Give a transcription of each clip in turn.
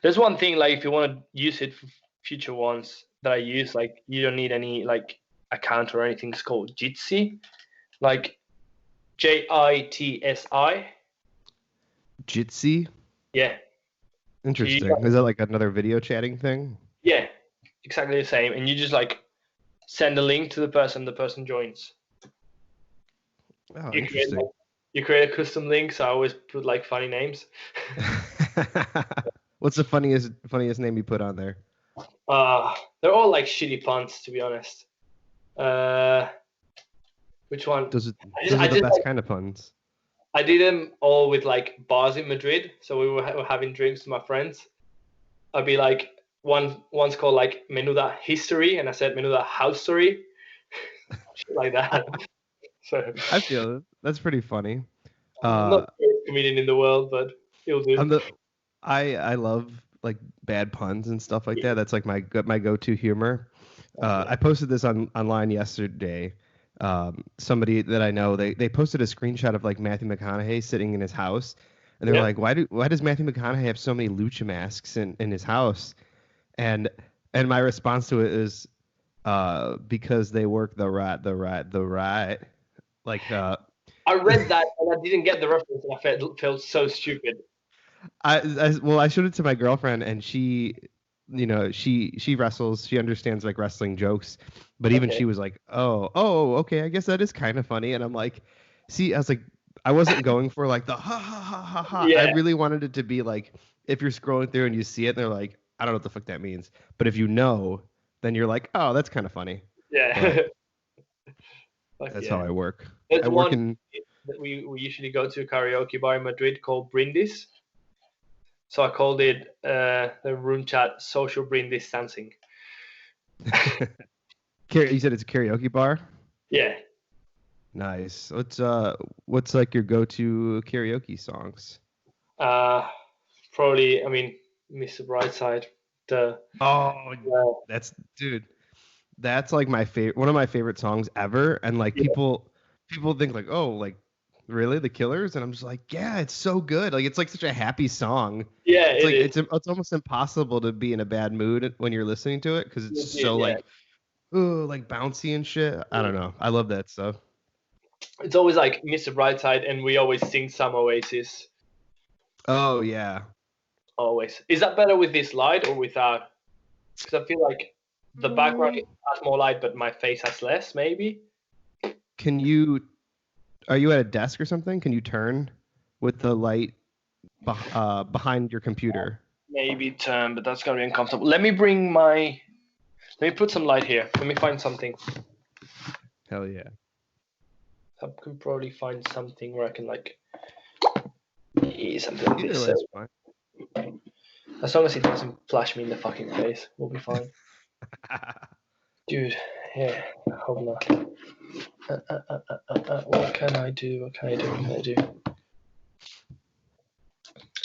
There's one thing, like if you want to use it for future ones that I use, like you don't need any like account or anything. It's called Jitsi, like JITSI. Jitsi? Yeah. Interesting. Is that like another video chatting thing? Yeah, exactly the same. And you just like send a link to the person joins. Oh, interesting. You create a custom link, so I always put like funny names. What's the funniest name you put on there? They're all like shitty puns, to be honest. Which one? Those are the best kind of puns. I did them all with like bars in Madrid. So we were having drinks with my friends. I'd be like, one's called like Menuda History, and I said Menuda House Story. Shit like that. So I feel that's pretty funny. I'm not the greatest comedian in the world, but it'll do. I love like bad puns and stuff like that. That's like my go-to humor. I posted this online yesterday. Somebody that I know, they posted a screenshot of like Matthew McConaughey sitting in his house, and they were like, why does Matthew McConaughey have so many lucha masks in his house? And my response to it is because they work the right. Like I read that and I didn't get the reference, and I felt so stupid. I showed it to my girlfriend, and she wrestles. She understands like wrestling jokes, but even she was like, oh, okay, I guess that is kind of funny. And I'm like, see, I was like, I wasn't going for like the ha ha ha ha ha. Yeah. I really wanted it to be like, if you're scrolling through and you see it, and they're like, I don't know what the fuck that means. But if you know, then you're like, oh, that's kind of funny. Yeah. That's how I work. There's one that we usually go to a karaoke bar in Madrid called Brindis. So I called it the room chat social brindis dancing. You said it's a karaoke bar? Yeah. Nice. What's like your go-to karaoke songs? Probably, I mean, Mr. Brightside. That's like my favorite, one of my favorite songs ever. And like people think like, oh, like really The Killers? And I'm just like, yeah, it's so good. Like it's like such a happy song. Yeah, it's almost impossible to be in a bad mood when you're listening to it because it's so like, ooh, like bouncy and shit. I don't know. I love that stuff. It's always like Mr. Brightside, and we always sing some Oasis. Oh yeah. Always. Is that better with this light or without? Because I feel like the background has more light, but my face has less, maybe. Are you at a desk or something? Can you turn with the light behind your computer? Maybe turn, but that's gonna be uncomfortable. Let me put some light here. Let me find something. Hell yeah. I can probably find something where I can like something like this. That's fine. As long as it doesn't flash me in the fucking face, we'll be fine. Dude, yeah, I hope not. What can I do?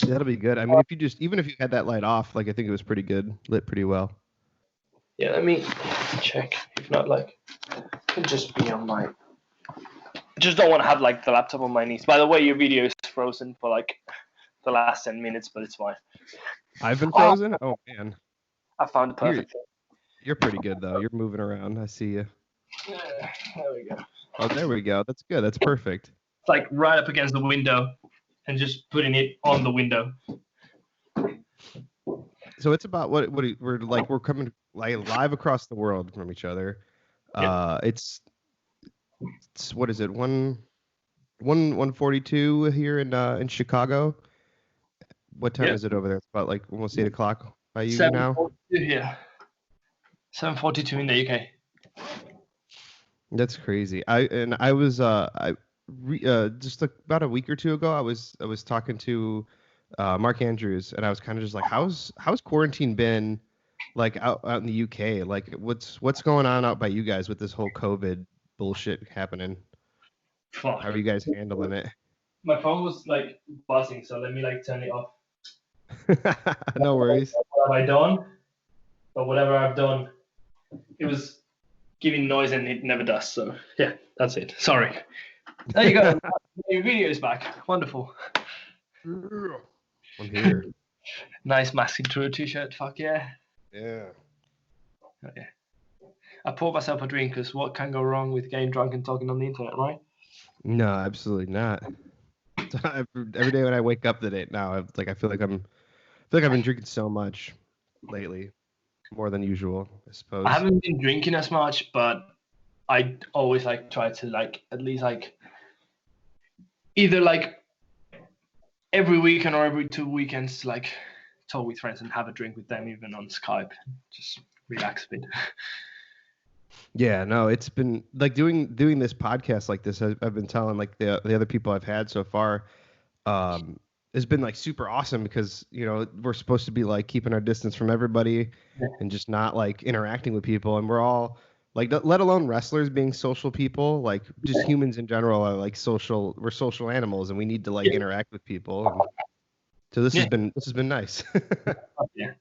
That'll be good. I mean, even if you had that light off, like I think it was pretty good, lit pretty well. Yeah, let me check. If not, like, it could just be on my. I just don't want to have like the laptop on my knees. By the way, your video is frozen for like the last 10 minutes, but it's fine. I've been frozen? Oh man. I found the perfect thing. You're pretty good though. You're moving around. I see you. There we go. Oh, there we go. That's good. That's perfect. It's like right up against the window and just putting it on the window. So it's about what we're coming like live across the world from each other. Yep. It's what is it? 1:42 here in Chicago. What time is it over there? It's about like almost 8 o'clock by you now. 7:42 here. 7:42 in the UK. That's crazy. I was just about a week or two ago. I was talking to Mark Andrews, and I was kind of just like, how's quarantine been like out in the UK? Like what's going on out by you guys with this whole COVID bullshit happening? Fuck. How are you guys handling it? My phone was like buzzing, so let me like turn it off. No worries. What have I done? But whatever I've done, it was giving noise and it never does. So yeah, that's it. Sorry. There you go. Your video is back. Wonderful. I'm here. Nice Masking True t-shirt. Fuck yeah. Yeah. Oh, yeah. I poured myself a drink because what can go wrong with getting drunk and talking on the internet, right? No, absolutely not. Every day when I wake up today now, I feel like I've been drinking so much lately, more than usual, I I suppose. haven't been drinking as much, but I always like try to like at least like either like every weekend or every 2 weekends like talk with friends and have a drink with them even on Skype. Just relax a bit. Yeah, no, it's been like doing this podcast like this. I've been telling like the other people I've had so far, um, has been like super awesome because we're supposed to be like keeping our distance from everybody and just not like interacting with people, and we're all like, let alone wrestlers being social people, like just humans in general are like social. We're social animals, and we need to like Yeah. interact with people. And so Yeah. this has been nice. Yeah.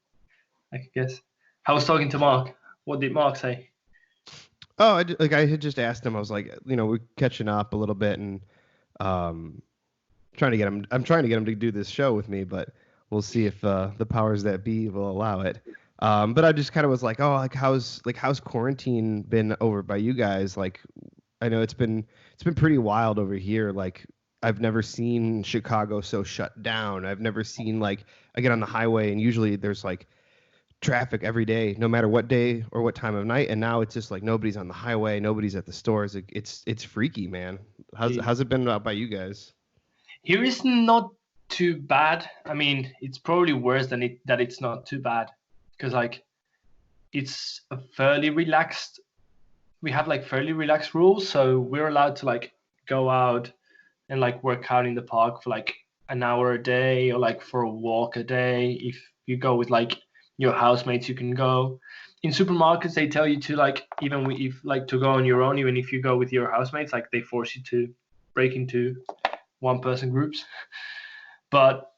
I guess. I was talking to Mark. What did Mark say? Oh, I had just asked him. I was like, we're catching up a little bit, and um, trying to get him. I'm trying to get him to do this show with me, but we'll see if the powers that be will allow it. But I just kind of was like, oh, how's quarantine been over by you guys? Like, I know it's been pretty wild over here. Like, I've never seen Chicago so shut down. I've never seen like I get on the highway and usually there's like traffic every day, no matter what day or what time of night. And now it's just like nobody's on the highway, nobody's at the stores. It's freaky, man. How's it been out by you guys? Here is not too bad. I mean, it's probably worse than that it's not too bad because like it's a fairly relaxed. We have like fairly relaxed rules, so we're allowed to like go out and like work out in the park for like an hour a day or like for a walk a day. If you go with like your housemates, you can go. In supermarkets, they tell you to like if like to go on your own, even if you go with your housemates, like they force you to break into one person groups. But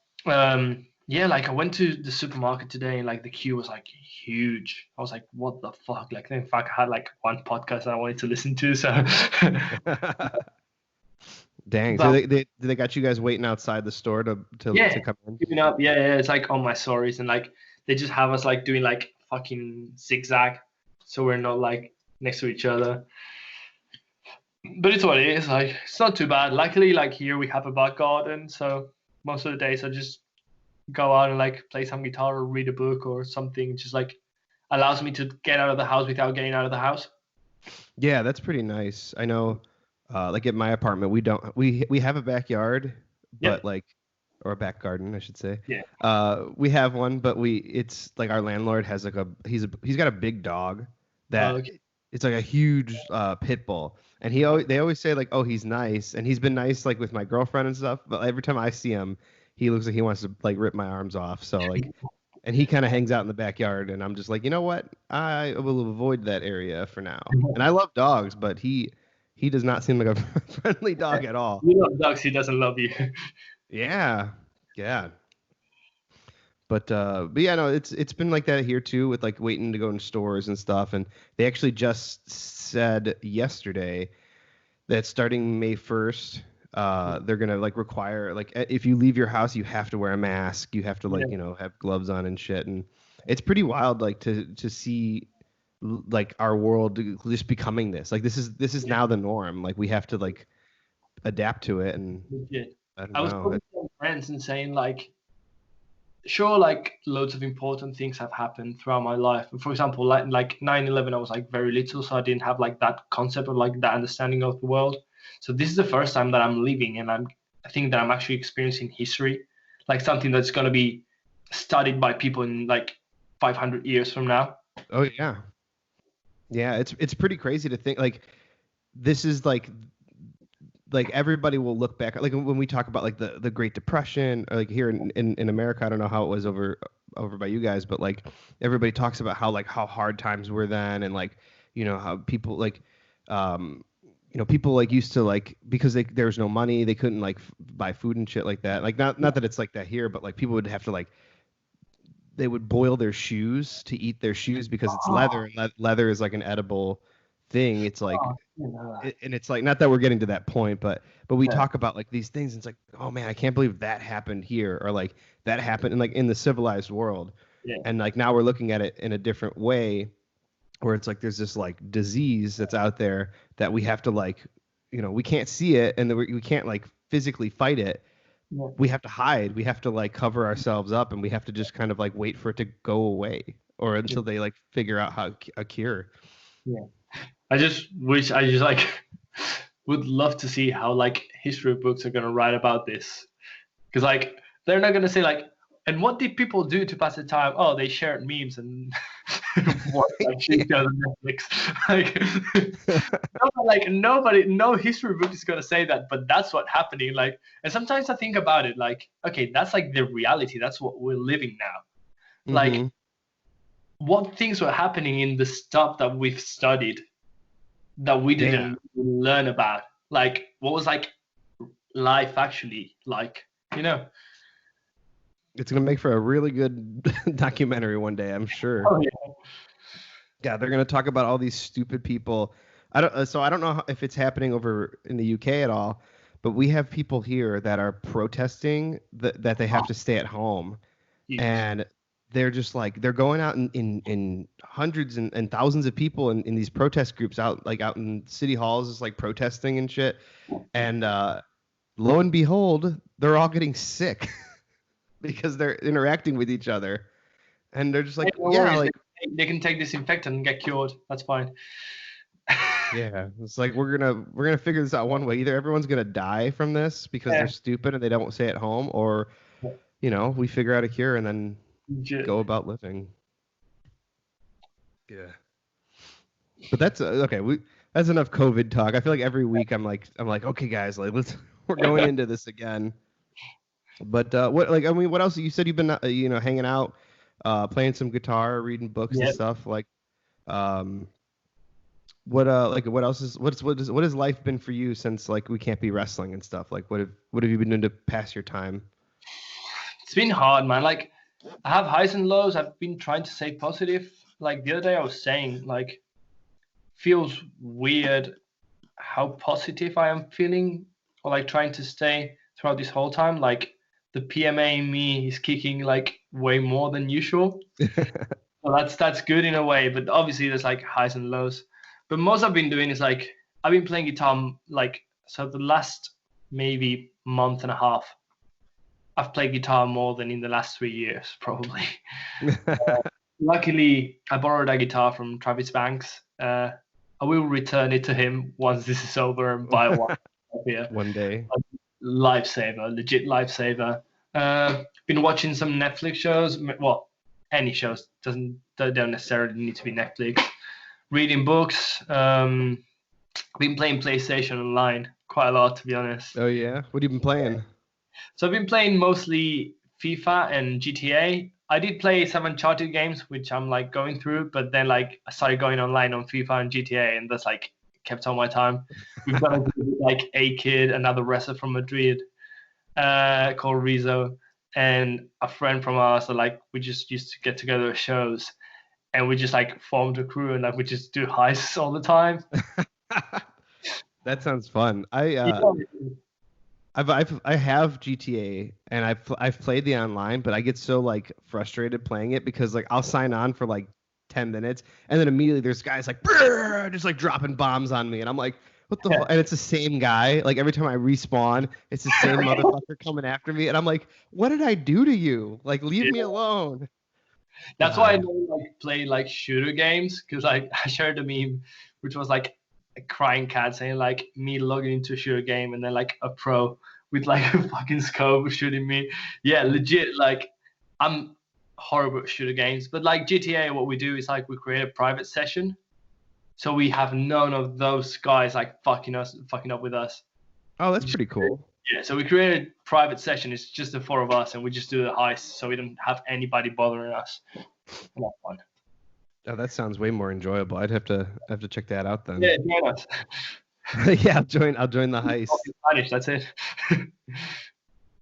yeah, like I went to the supermarket today and like the queue was like huge. I was like, what the fuck? Like in fact I had like one podcast I wanted to listen to. So Dang. So but they got you guys waiting outside the store yeah, to come in? keeping up. Yeah, yeah, it's like on my stories and like they just have us like doing like fucking zigzag so we're not like next to each other. But it's what it is. Like it's not too bad. Luckily, like here we have a back garden, so most of the days I just go out and like play some guitar or read a book or something. Just like allows me to get out of the house without getting out of the house. Yeah, that's pretty nice. I know, like at my apartment, we have a backyard, but Yep. like, or a back garden, I should say. Yeah. We have one, but it's like our landlord has like he's got a big dog that Okay. it's like a huge pit bull, and they always say like, oh, he's nice, and he's been nice like with my girlfriend and stuff, but every time I see him, he looks like he wants to like rip my arms off. So like, and he kind of hangs out in the backyard, and I'm just like, you know what? I will avoid that area for now. And I love dogs, but he does not seem like a friendly dog at all. You love dogs, he doesn't love you. Yeah, yeah. But yeah, no, it's been like that here too, with like waiting to go in stores and stuff. And they actually just said yesterday that starting May 1st, they're gonna like require like if you leave your house, you have to wear a mask, you have to Yeah. like have gloves on and shit. And it's pretty wild like to see like our world just becoming this. Like this is now the norm. Like we have to like adapt to it. And Legit. I don't I was know. talking to some friends and saying like sure like loads of important things have happened throughout my life. For example, like 9/11 I was like very little so I didn't have like that concept or like that understanding of the world. So this is the first time that I'm living and I think that I'm actually experiencing history, like something that's going to be studied by people in like 500 years from now. Oh yeah. Yeah, it's pretty crazy to think like this is like everybody will look back like when we talk about like the Great Depression or like here in America. I don't know how it was over by you guys, but like everybody talks about how hard times were then, and like how people like um people like used to like because there was no money, they couldn't like buy food and shit like that. Like not that it's like that here, but like people would have to like they would boil their shoes to eat their shoes because it's leather, and leather is like an edible thing. It's like And it's like, not that we're getting to that point, but we talk about like these things and it's like, oh man, I can't believe that happened here, or like that happened in the civilized world. Yeah. And like now we're looking at it in a different way, where it's like there's this like disease that's out there that we have to like, we can't see it, and we can't like physically fight it. Yeah. We have to hide, we have to like cover ourselves up, and we have to just kind of like wait for it to go away, or until they like figure out how a cure. Yeah. I just like would love to see how like history books are gonna write about this, because like they're not gonna say like, and what did people do to pass the time? Oh, they shared memes and watched like shit shows on Netflix. Like no history book is gonna say that, but that's what's happening. Like, and sometimes I think about it, like, okay, that's like the reality. That's what we're living now. Mm-hmm. Like, what things were happening in the stuff that we've studied that we didn't learn about? Like, what was like life actually like? It's gonna make for a really good documentary one day, I'm sure. Oh, yeah. Yeah, they're gonna talk about all these stupid people. I don't know if it's happening over in the UK at all, but we have people here that are protesting that they have to stay at home, and they're just like, they're going out in hundreds and thousands of people in these protest groups out in city halls, just like protesting and shit. And lo and behold, they're all getting sick because they're interacting with each other, and they're just like, yeah, like they can take disinfectant and get cured. That's fine. Yeah, it's like we're gonna figure this out one way. Either everyone's gonna die from this because they're stupid and they don't stay at home, or we figure out a cure and then go about living. Yeah. But that's okay. That's enough COVID talk. I feel like every week I'm like, okay, guys, like we're going into this again. But what else? You said you've been hanging out, playing some guitar, reading books and stuff. Like, what has life been for you since like we can't be wrestling and stuff? Like, what have you been doing to pass your time? It's been hard, man. Like, I have highs and lows. I've been trying to stay positive. Like the other day I was saying, like, feels weird how positive I am feeling, or like trying to stay throughout this whole time. Like, the PMA in me is kicking like way more than usual. So that's good in a way, but obviously there's like highs and lows. But most I've been doing is like, I've been playing guitar like, so the last maybe month and a half, I've played guitar more than in the last 3 years, probably. Luckily, I borrowed a guitar from Travis Banks. I will return it to him once this is over and buy one. Here. One day. Lifesaver, legit lifesaver. Been watching some Netflix shows. Well, any shows don't necessarily need to be Netflix. Reading books. Been playing PlayStation Online quite a lot, to be honest. Oh yeah, what have you been playing? So I've been playing mostly FIFA and GTA. I did play some Uncharted games, which I'm like going through, but then like I started going online on FIFA and GTA, and that's like kept on my time. We've got like a kid, another wrestler from Madrid, called Rizzo, and a friend from us. So like we just used to get together at shows, and we just like formed a crew, and like we just do heists all the time. That sounds fun. I have GTA, and I've played the online, but I get so like frustrated playing it because like I'll sign on for like 10 minutes and then immediately there's guys like just like dropping bombs on me, and I'm like, what the hell? And it's the same guy. Like every time I respawn, it's the same motherfucker coming after me, and I'm like, what did I do to you? Like, leave me alone. That's why I don't like play like shooter games, because like I shared a meme which was like a crying cat saying like me logging into a shooter game and then like a pro with like a fucking scope shooting me. Yeah, legit. Like, I'm horrible at shooter games, but like GTA, what we do is like we create a private session, so we have none of those guys like fucking up with us. Oh, that's pretty cool. Yeah, so we created a private session. It's just the four of us, and we just do the heist, so we don't have anybody bothering us. And that's fun. Oh, that sounds way more enjoyable. I'd have to check that out then. Yeah, join us. Yeah, I'll join the heist. Spanish, that's it.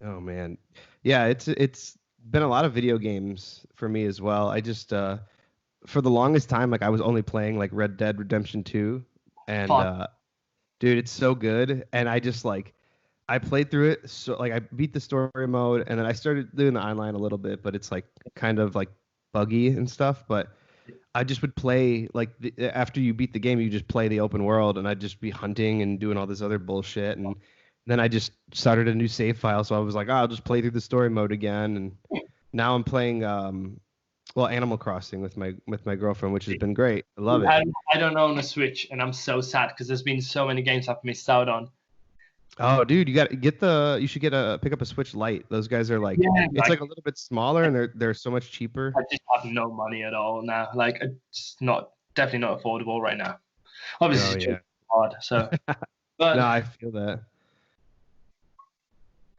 Oh man, yeah, it's been a lot of video games for me as well. I just for the longest time, like I was only playing like Red Dead Redemption 2, and Dude, it's so good, and I just like I played through it. So like I beat the story mode, and then I started doing the online a little bit, but it's like kind of like buggy and stuff. But I just would play like after you beat the game, you just play the open world, and I'd just be hunting and doing all this other bullshit, and then I just started a new save file. So I was like, oh, I'll just play through the story mode again, and now I'm playing well, Animal Crossing with my girlfriend, which has been great. I love it. I don't own a Switch, and I'm so sad because there's been so many games I've missed out on. Oh, dude, you got to get you should pick up a Switch Lite. Those guys are like, it's like a little bit smaller and they're so much cheaper. I just have no money at all now. Like it's definitely not affordable right now. Obviously, it's hard. So, but no, I feel that.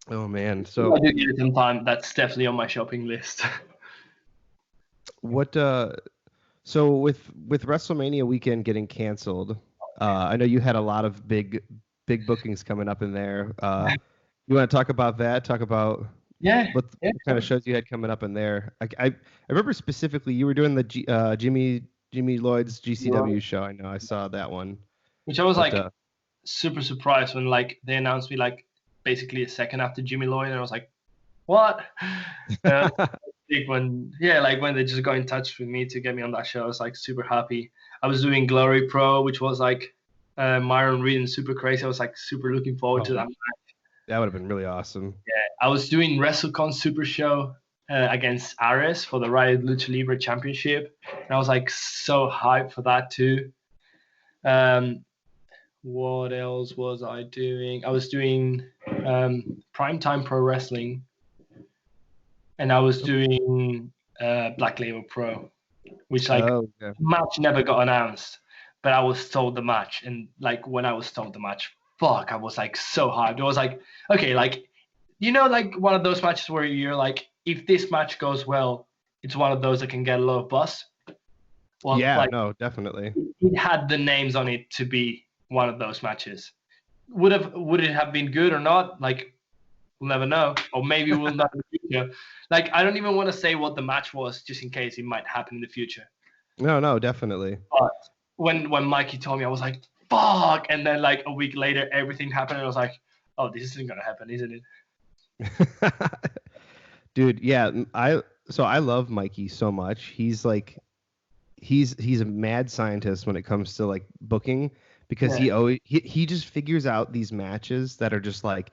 Oh man, so I do get it sometime. That's definitely on my shopping list. What so with WrestleMania weekend getting canceled, I know you had a lot of big bookings coming up in there. You want to talk about that? Talk about what kind of shows you had coming up in there. I remember specifically you were doing the Jimmy Lloyd's GCW show. I know I saw that one. Which I was super surprised when like they announced me like basically a second after Jimmy Lloyd, and I was like, what? when they just got in touch with me to get me on that show, I was like super happy. I was doing Glory Pro, which was like Myron Reed and Super Crazy. I was like super looking forward to that match. That would have been really awesome. Yeah, I was doing WrestleCon Super Show against Ares for the Riot Lucha Libre Championship, and I was like so hyped for that too. What else was I doing? I was doing Primetime Pro Wrestling, and I was doing Black Label Pro, which match never got announced, but I was told the match, and like when I was told the match, I was like so hyped. I was like, okay, like like one of those matches where you're like, if this match goes well, it's one of those that can get a lot of buzz. Well, yeah, no, definitely. It had the names on it to be one of those matches. Would it have been good or not? Like, we'll never know, or maybe we'll know in the future. Like, I don't even want to say what the match was, just in case it might happen in the future. No, definitely. But when Mikey told me, I was like, fuck, and then like a week later, everything happened, and I was like, oh, this isn't gonna happen, isn't it? Dude, yeah, I love Mikey so much. He's like, he's a mad scientist when it comes to like booking, because he just figures out these matches that are just like,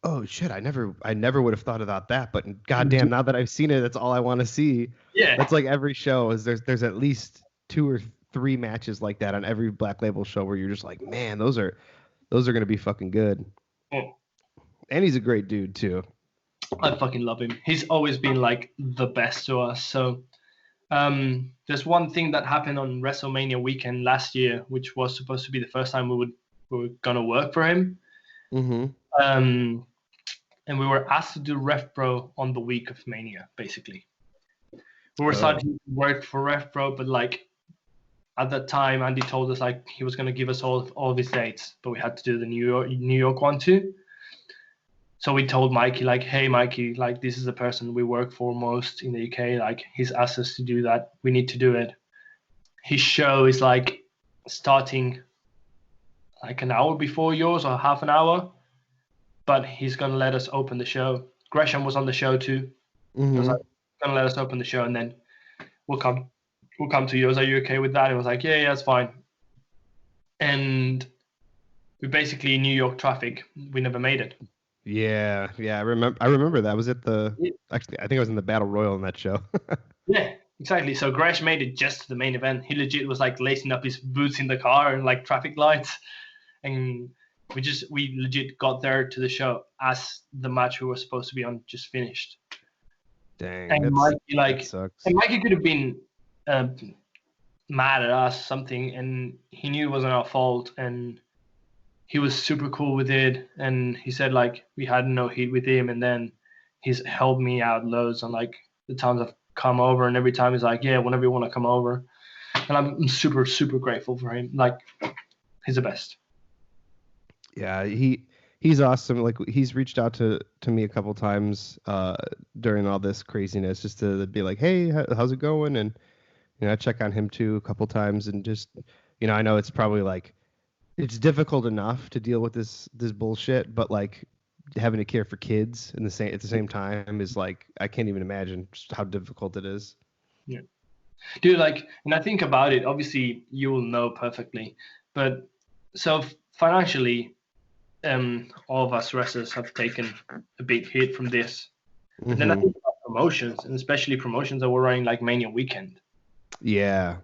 oh shit, I never would have thought about that, but goddamn, now that I've seen it, that's all I want to see. Yeah, that's like every show is there's at least 2 or 3 matches like that on every Black Label show where you're just like, man, those are gonna be fucking good. And he's a great dude too. I fucking love him. He's always been like the best to us. So there's one thing that happened on WrestleMania weekend last year, which was supposed to be the first time we were gonna work for him. Mm-hmm. And we were asked to do Ref Pro on the week of Mania, basically. We were starting to work for Ref Pro, but like at that time, Andy told us like he was gonna give us all of his dates, but we had to do the New York one too. So we told Mikey, like, hey, Mikey, like, this is the person we work for most in the UK. Like, he's asked us to do that. We need to do it. His show is, like, starting, like, an hour before yours or half an hour. But he's going to let us open the show. Gresham was on the show, too. Mm-hmm. He was like, going to let us open the show, and then we'll come to yours. Are you okay with that? He was like, yeah, that's fine. And we basically, in New York traffic, we never made it. Yeah, I remember that. Was it actually, I think I was in the Battle Royal in that show. Yeah, exactly. So Gresh made it just to the main event. He legit was like lacing up his boots in the car and like traffic lights, and we legit got there to the show as the match we were supposed to be on just finished. Dang. And Mikey sucks. And Mikey could have been mad at us something, and he knew it wasn't our fault, and he was super cool with it, and he said like we had no heat with him, and then he's helped me out loads on like the times I've come over, and every time he's like, yeah, whenever you want to come over, and I'm super, super grateful for him. Like, he's the best. Yeah, he's awesome. Like, he's reached out to me a couple times during all this craziness, just to be like, hey, how's it going? And I check on him too a couple times, and just I know it's probably like it's difficult enough to deal with this bullshit, but like having to care for kids in the same at the same time is like I can't even imagine just how difficult it is. Yeah. Dude, like, and I think about it, obviously you will know perfectly, but so financially, all of us wrestlers have taken a big hit from this. But then I Hmm. think about promotions, and especially promotions that were running like Mania weekend. Yeah.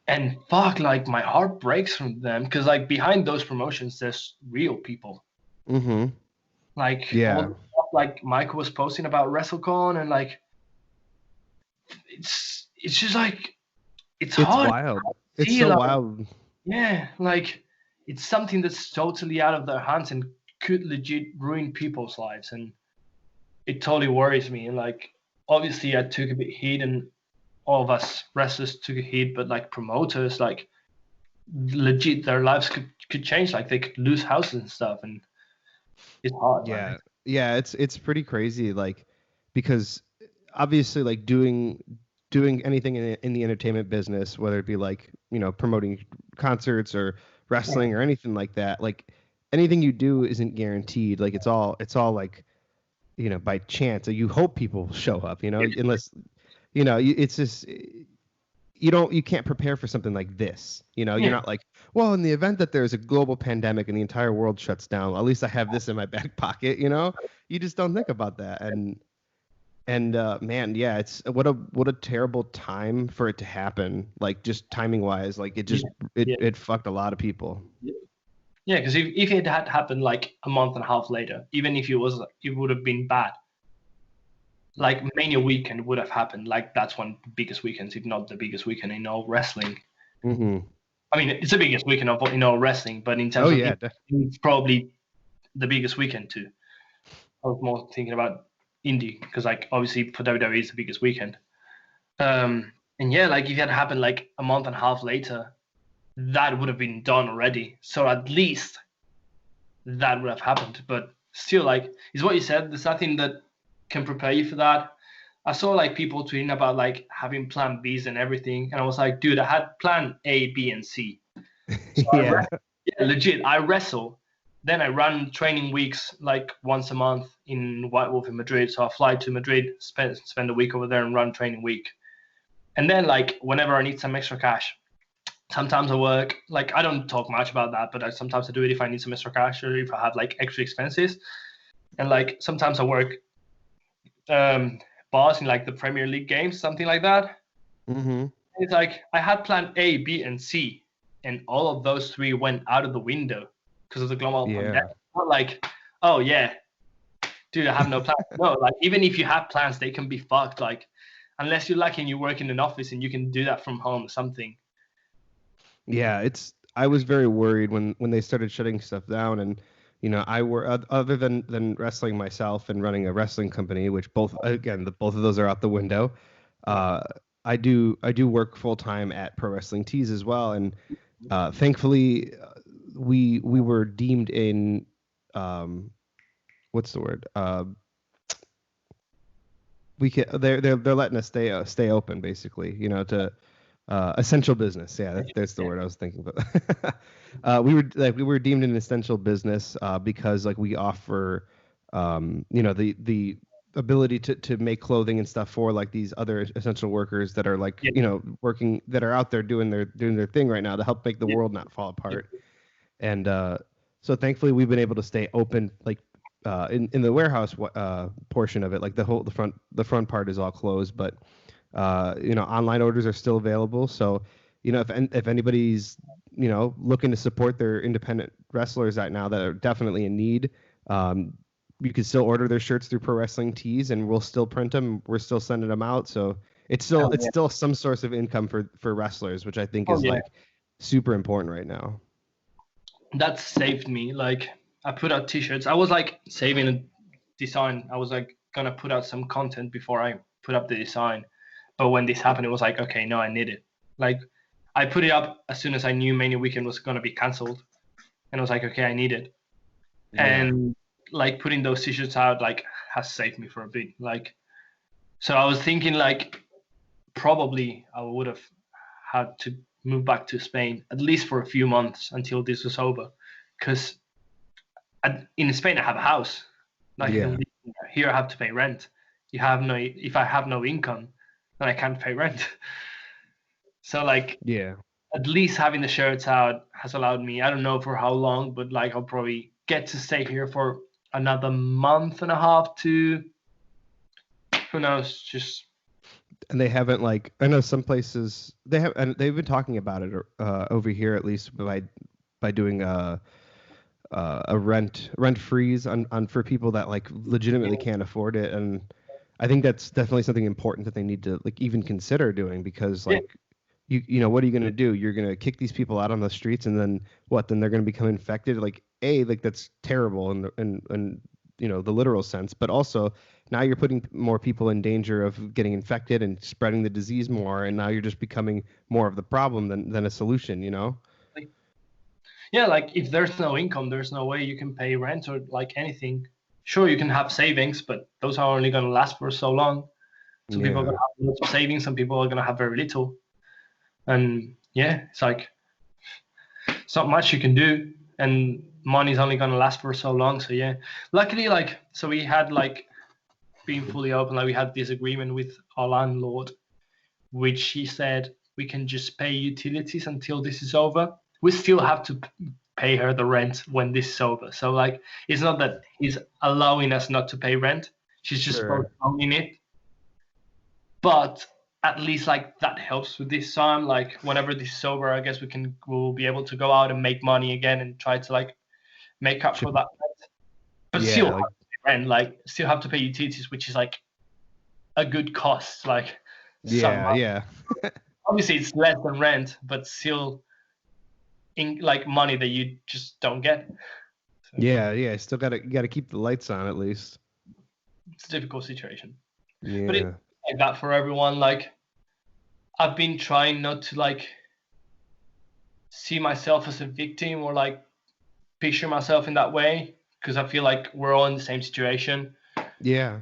And fuck, like my heart breaks from them because like behind those promotions, there's real people. Hmm. Like all Yeah. the stuff like Michael was posting about WrestleCon, and like it's just like it's It's hard wild. to It's see so like wild. yeah, like it's something that's totally out of their hands and could legit ruin people's lives, and it totally worries me. And like obviously I took a bit heat, and all of us wrestlers took a hit, but like promoters, like legit, their lives could change. Like they could lose houses and stuff, and it's hard, man. Yeah. Yeah, it's pretty crazy like because obviously like doing anything in the entertainment business, whether it be like, promoting concerts or Yeah, wrestling or anything like that, like anything you do isn't guaranteed. Like it's all like, by chance. You hope people show up, unless, it's just you can't prepare for something like this. You're yeah, not like, well, in the event that there's a global pandemic and the entire world shuts down, at least I have this in my back pocket. You just don't think about that. And man, yeah, it's what a terrible time for it to happen. Like just timing wise, like it yeah, just it yeah. it fucked a lot of people. Yeah, because if it had happened like a month and a half later, even if it would have been bad. Like Mania weekend would have happened. Like that's one of the biggest weekends, if not the biggest weekend in all wrestling. Hmm. I mean, it's the biggest weekend in all wrestling, but in Oh terms of yeah, it's probably the biggest weekend too. I was more thinking about indie because like obviously for WWE it's the biggest weekend. And yeah, like if it had happened like a month and a half later, that would have been done already. So at least that would have happened. But still, like it's what you said. There's nothing that can prepare you for that. I saw like people tweeting about like having plan Bs and everything, and I was like, dude, I had plan A, B, and C. So yeah, yeah, legit, I wrestle. Then I run training weeks like once a month in White Wolf in Madrid. So I fly to Madrid, spend a week over there, and run training week. And then like whenever I need some extra cash, sometimes I work. Like I don't talk much about that, but sometimes I do it if I need some extra cash or if I have like extra expenses. And like sometimes I work um, bars in like the Premier League games, something like that. hmm It's like I had plan A, B, and C, and all of those three went out of the window because of the global pandemic. yeah, Not like, oh yeah, dude, I have no plans. No, like even if you have plans, they can be fucked. Like unless you're lucky and you work in an office and you can do that from home or something. yeah. I was very worried when they started shutting stuff down, and other than wrestling myself and running a wrestling company, which both again both of those are out the window. Yeah. Uh, I do work full time at Pro Wrestling Tees as well, and thankfully we were deemed in um, what's the word? We can they're letting us stay open basically, to essential business. Yeah, that's the Yeah. word I was thinking. But we were deemed an essential business because like we offer the ability to make clothing and stuff for like these other essential workers that are like Yeah. working, that are out there doing their thing right now to help make the Yeah. world not fall Yeah. apart. And so thankfully we've been able to stay open, like in the warehouse portion of it, like the front part is all closed, but online orders are still available. So if anybody's looking to support their independent wrestlers right now that are definitely in need, um, you can still order their shirts through Pro Wrestling Tees, and we'll still print them. We're still sending them out, so it's still Hell it's yeah. still some source of income for wrestlers, which I think Oh is yeah. like super important right now. That saved me. Like I put out t-shirts. I was like saving a design. I was like gonna put out some content before I put up the design. But when this happened, it was like, okay, no, I need it. Like I put it up as soon as I knew Mania Weekend was gonna be cancelled, and I was like, okay, I need it. Yeah. And like putting those t-shirts out like has saved me for a bit. Like so I was thinking like probably I would have had to move back to Spain at least for a few months until this was over. because in Spain I have a house. Like Yeah. here I have to pay rent. If I have no income, then I can't pay rent. So like Yeah. at least having the shirts out has allowed me, I don't know for how long, but like I'll probably get to stay here for another month and a half to, who knows, just. And they haven't, like, I know some places they have, and they've been talking about it over here, at least by doing a rent freeze on for people that like legitimately can't afford it. And I think that's definitely something important that they need to like even consider doing, because Yeah. like you know, what are you going to do? You're going to kick these people out on the streets, and then what? Then they're going to become infected. Like that's terrible in you know, the literal sense, but also now you're putting more people in danger of getting infected and spreading the disease more, and now you're just becoming more of the problem than a solution, you know? Like, yeah, like if there's no income, there's no way you can pay rent or like anything. Sure, you can have savings, but those are only going to last for so long. Some people are Yeah. going to have lots of savings, some people are going to have very little. And yeah, it's like, it's not much you can do. And money's only going to last for so long. So yeah, luckily, like, so we had like being fully open, like we had this agreement with our landlord, which he said we can just pay utilities until this is over. We still have to pay her the rent when this is over. So like, it's not that he's allowing us not to pay rent. She's just Sure. postponing it. But at least like that helps with this time. Like whenever this is over, I guess we'll be able to go out and make money again and try to like make up Chip- for that rent. But still Yeah, have like, to pay rent, like still have to pay utilities, which is like a good cost. Like some yeah. obviously it's less than rent, but still in like money that you just don't get. So Yeah. Still gotta keep the lights on at least. it's a difficult situation. But it's Yeah. like that for everyone. Like I've been trying not to like see myself as a victim or like picture myself in that way, because I feel like we're all in the same situation. Yeah.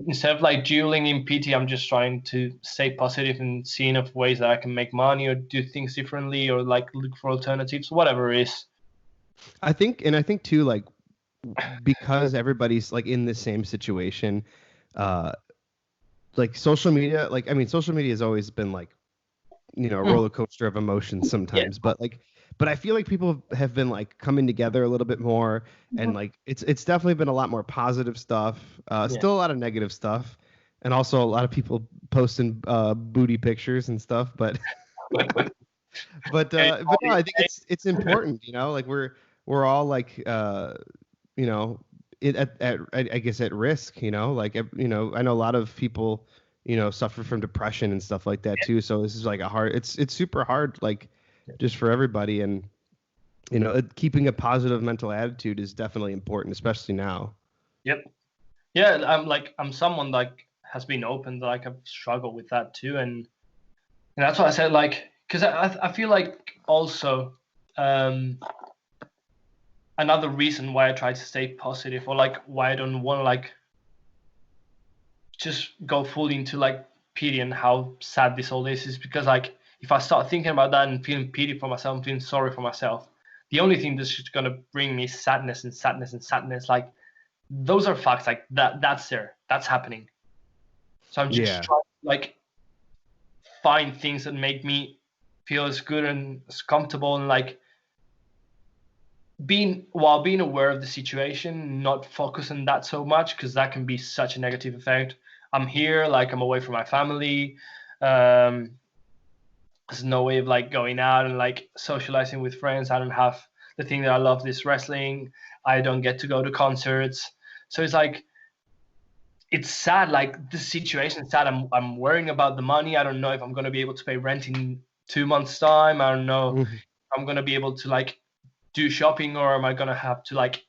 Instead of like dueling in pity, I'm just trying to stay positive and seeing of ways that I can make money or do things differently or like look for alternatives, whatever it is. I think too, like, because everybody's like in the same situation, uh like social media, like, I mean, social media has always been like, you know, a roller coaster of emotions Yeah. sometimes, but I feel like people have been like coming together a little bit more, and like it's definitely been a lot more positive stuff. Yeah. Still a lot of negative stuff, and also a lot of people posting booty pictures and stuff, but no, I think it's important, you know, like we're all like you know, I guess at risk, you know, like, you know, I know a lot of people, you know, suffer from depression and stuff like that too. So this is like it's super hard, like, just for everybody. And you know, keeping a positive mental attitude is definitely important, especially now. Yep. Yeah, I'm someone like has been open, like I've struggled with that too, and that's why I said like, because I feel like also another reason why I try to stay positive, or like why I don't want to like just go fully into like pity and how sad this all is because like if I start thinking about that and feeling pity for myself and feeling sorry for myself, the only thing that's just gonna bring me sadness and sadness and sadness. Like those are facts. Like that's there. That's happening. So I'm just Yeah. trying to like find things that make me feel as good and as comfortable and like while being aware of the situation, not focus on that so much because that can be such a negative effect. I'm here, like I'm away from my family. There's no way of like going out and like socializing with friends. I don't have the thing that I love, this wrestling. I don't get to go to concerts. So it's like it's sad. Like the situation is sad. I'm worrying about the money. I don't know if I'm gonna be able to pay rent in 2 months' time. I don't know if Mhm. I'm gonna be able to like do shopping, or am I gonna have to like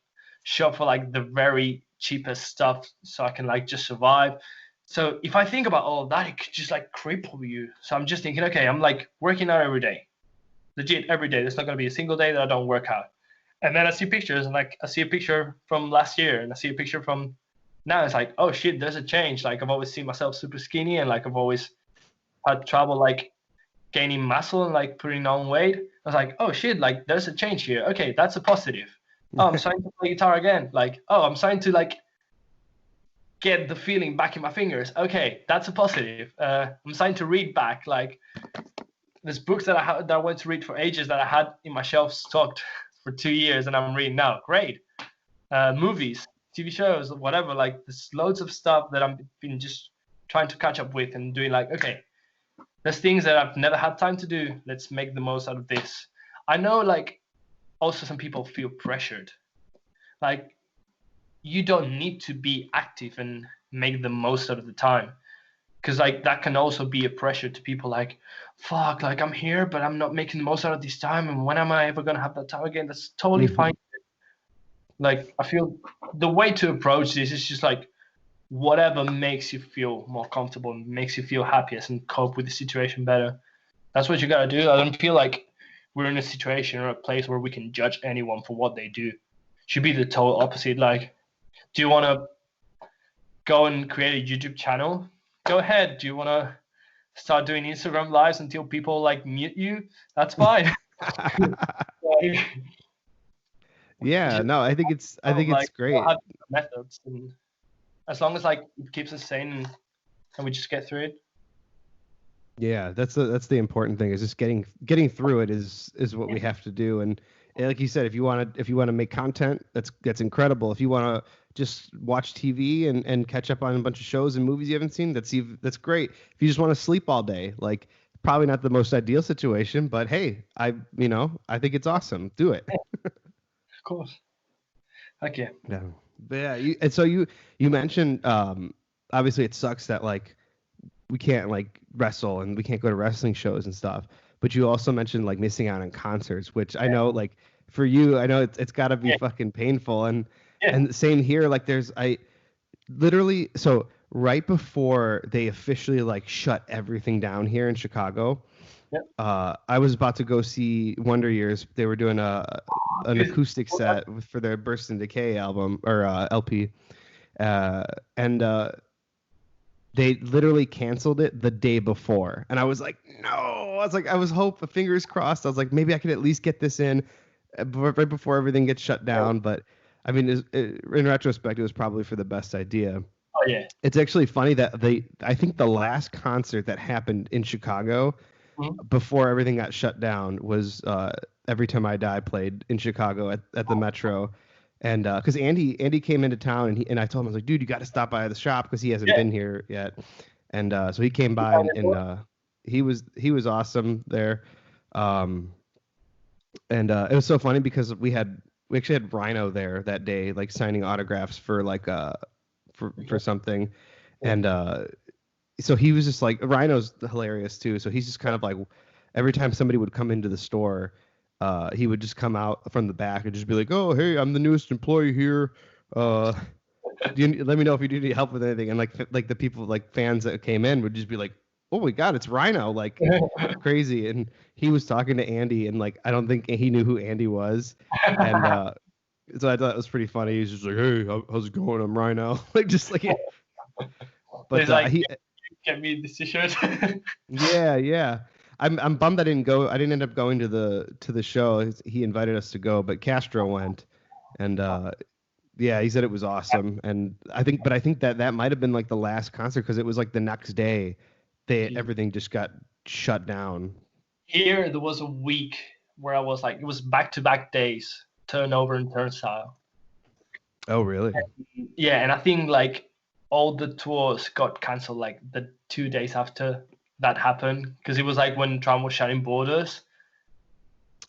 shop for like the very cheapest stuff so I can like just survive? So if I think about all of that, it could just like cripple you. So I'm just thinking, okay, I'm like working out every day, legit every day. There's not gonna be a single day that I don't work out. And then I see pictures, and like I see a picture from last year, and I see a picture from now. It's like, oh shit, there's a change. Like I've always seen myself super skinny, and like I've always had trouble like gaining muscle and like putting on weight. I was like, oh shit, like there's a change here. Okay, that's a positive. Oh, I'm starting to play guitar again. Like, oh, I'm starting to like get the feeling back in my fingers. Okay, that's a positive. I'm starting to read back. Like, there's books that I went to read for ages that I had in my shelf stocked for 2 years, and I'm reading now. Great. Movies, TV shows, whatever. Like, there's loads of stuff that I've been just trying to catch up with and doing. Like, okay, there's things that I've never had time to do. Let's make the most out of this. I know, like, also some people feel pressured. Like, you don't need to be active and make the most out of the time, because like that can also be a pressure to people. Like, fuck, like I'm here but I'm not making the most out of this time, and when am I ever going to have that time again? That's totally fine. Like, I feel the way to approach this is just like whatever makes you feel more comfortable and makes you feel happiest and cope with the situation better. That's what you got to do. I don't feel like we're in a situation or a place where we can judge anyone for what they do. Should be the total opposite. Like, do you want to go and create a YouTube channel? Go ahead. Do you want to start doing Instagram lives until people like mute you? That's fine. Like, Yeah, no, I think it's like, great. have methods, and as long as like it keeps us sane and we just get through it. Yeah, that's the important thing, is just getting through it is what we have to do. And like you said, if you want to make content, that's incredible. If you want to just watch TV and catch up on a bunch of shows and movies you haven't seen, that's great. If you just want to sleep all day, like, probably not the most ideal situation, but hey, I think it's awesome. Do it. Of course. Okay. Yeah. But yeah, and so you mentioned, obviously it sucks that like we can't like wrestle and we can't go to wrestling shows and stuff. But you also mentioned like missing out on concerts, which I know, like, for you, I know it's got to be fucking painful. And same here. Like, I literally, so right before they officially like shut everything down here in Chicago, I was about to go see Wonder Years. They were doing an acoustic set for their Burst and Decay album, or LP, and they literally canceled it the day before. And I was like, no. I was hoping, fingers crossed. I was like, maybe I could at least get this in right before everything gets shut down. But I mean, in retrospect, it was probably for the best idea. Oh yeah. It's actually funny that I think the last concert that happened in Chicago before everything got shut down was Every Time I Die played in Chicago at the Metro. And because Andy came into town, and I told him, I was like, dude, you got to stop by the shop because he hasn't been here yet. And so he came by, and he was awesome there. And it was so funny because we actually had Rhino there that day, like signing autographs for like for something. And so he was just like, Rhino's hilarious too. So he's just kind of like, every time somebody would come into the store, he would just come out from the back and just be like, "Oh, hey, I'm the newest employee here. Let me know if you do need help with anything." And like the people, like fans that came in, would just be like, "Oh my God, it's Rhino!" Like, crazy. And he was talking to Andy, and like I don't think he knew who Andy was. And so I thought it was pretty funny. He's just like, "Hey, how's it going? I'm Rhino." Like, just like. But like, he get me this shirt. Yeah. I'm bummed I didn't go. I didn't end up going to the show. He invited us to go, but Castro went, and he said it was awesome. And I think that might have been like the last concert, because it was like the next day, everything just got shut down. Here there was a week where I was like, it was back-to-back days, Turnover and Turnstile. Oh really? And I think like all the tours got cancelled like the 2 days after that happened, because it was like when Trump was shutting borders.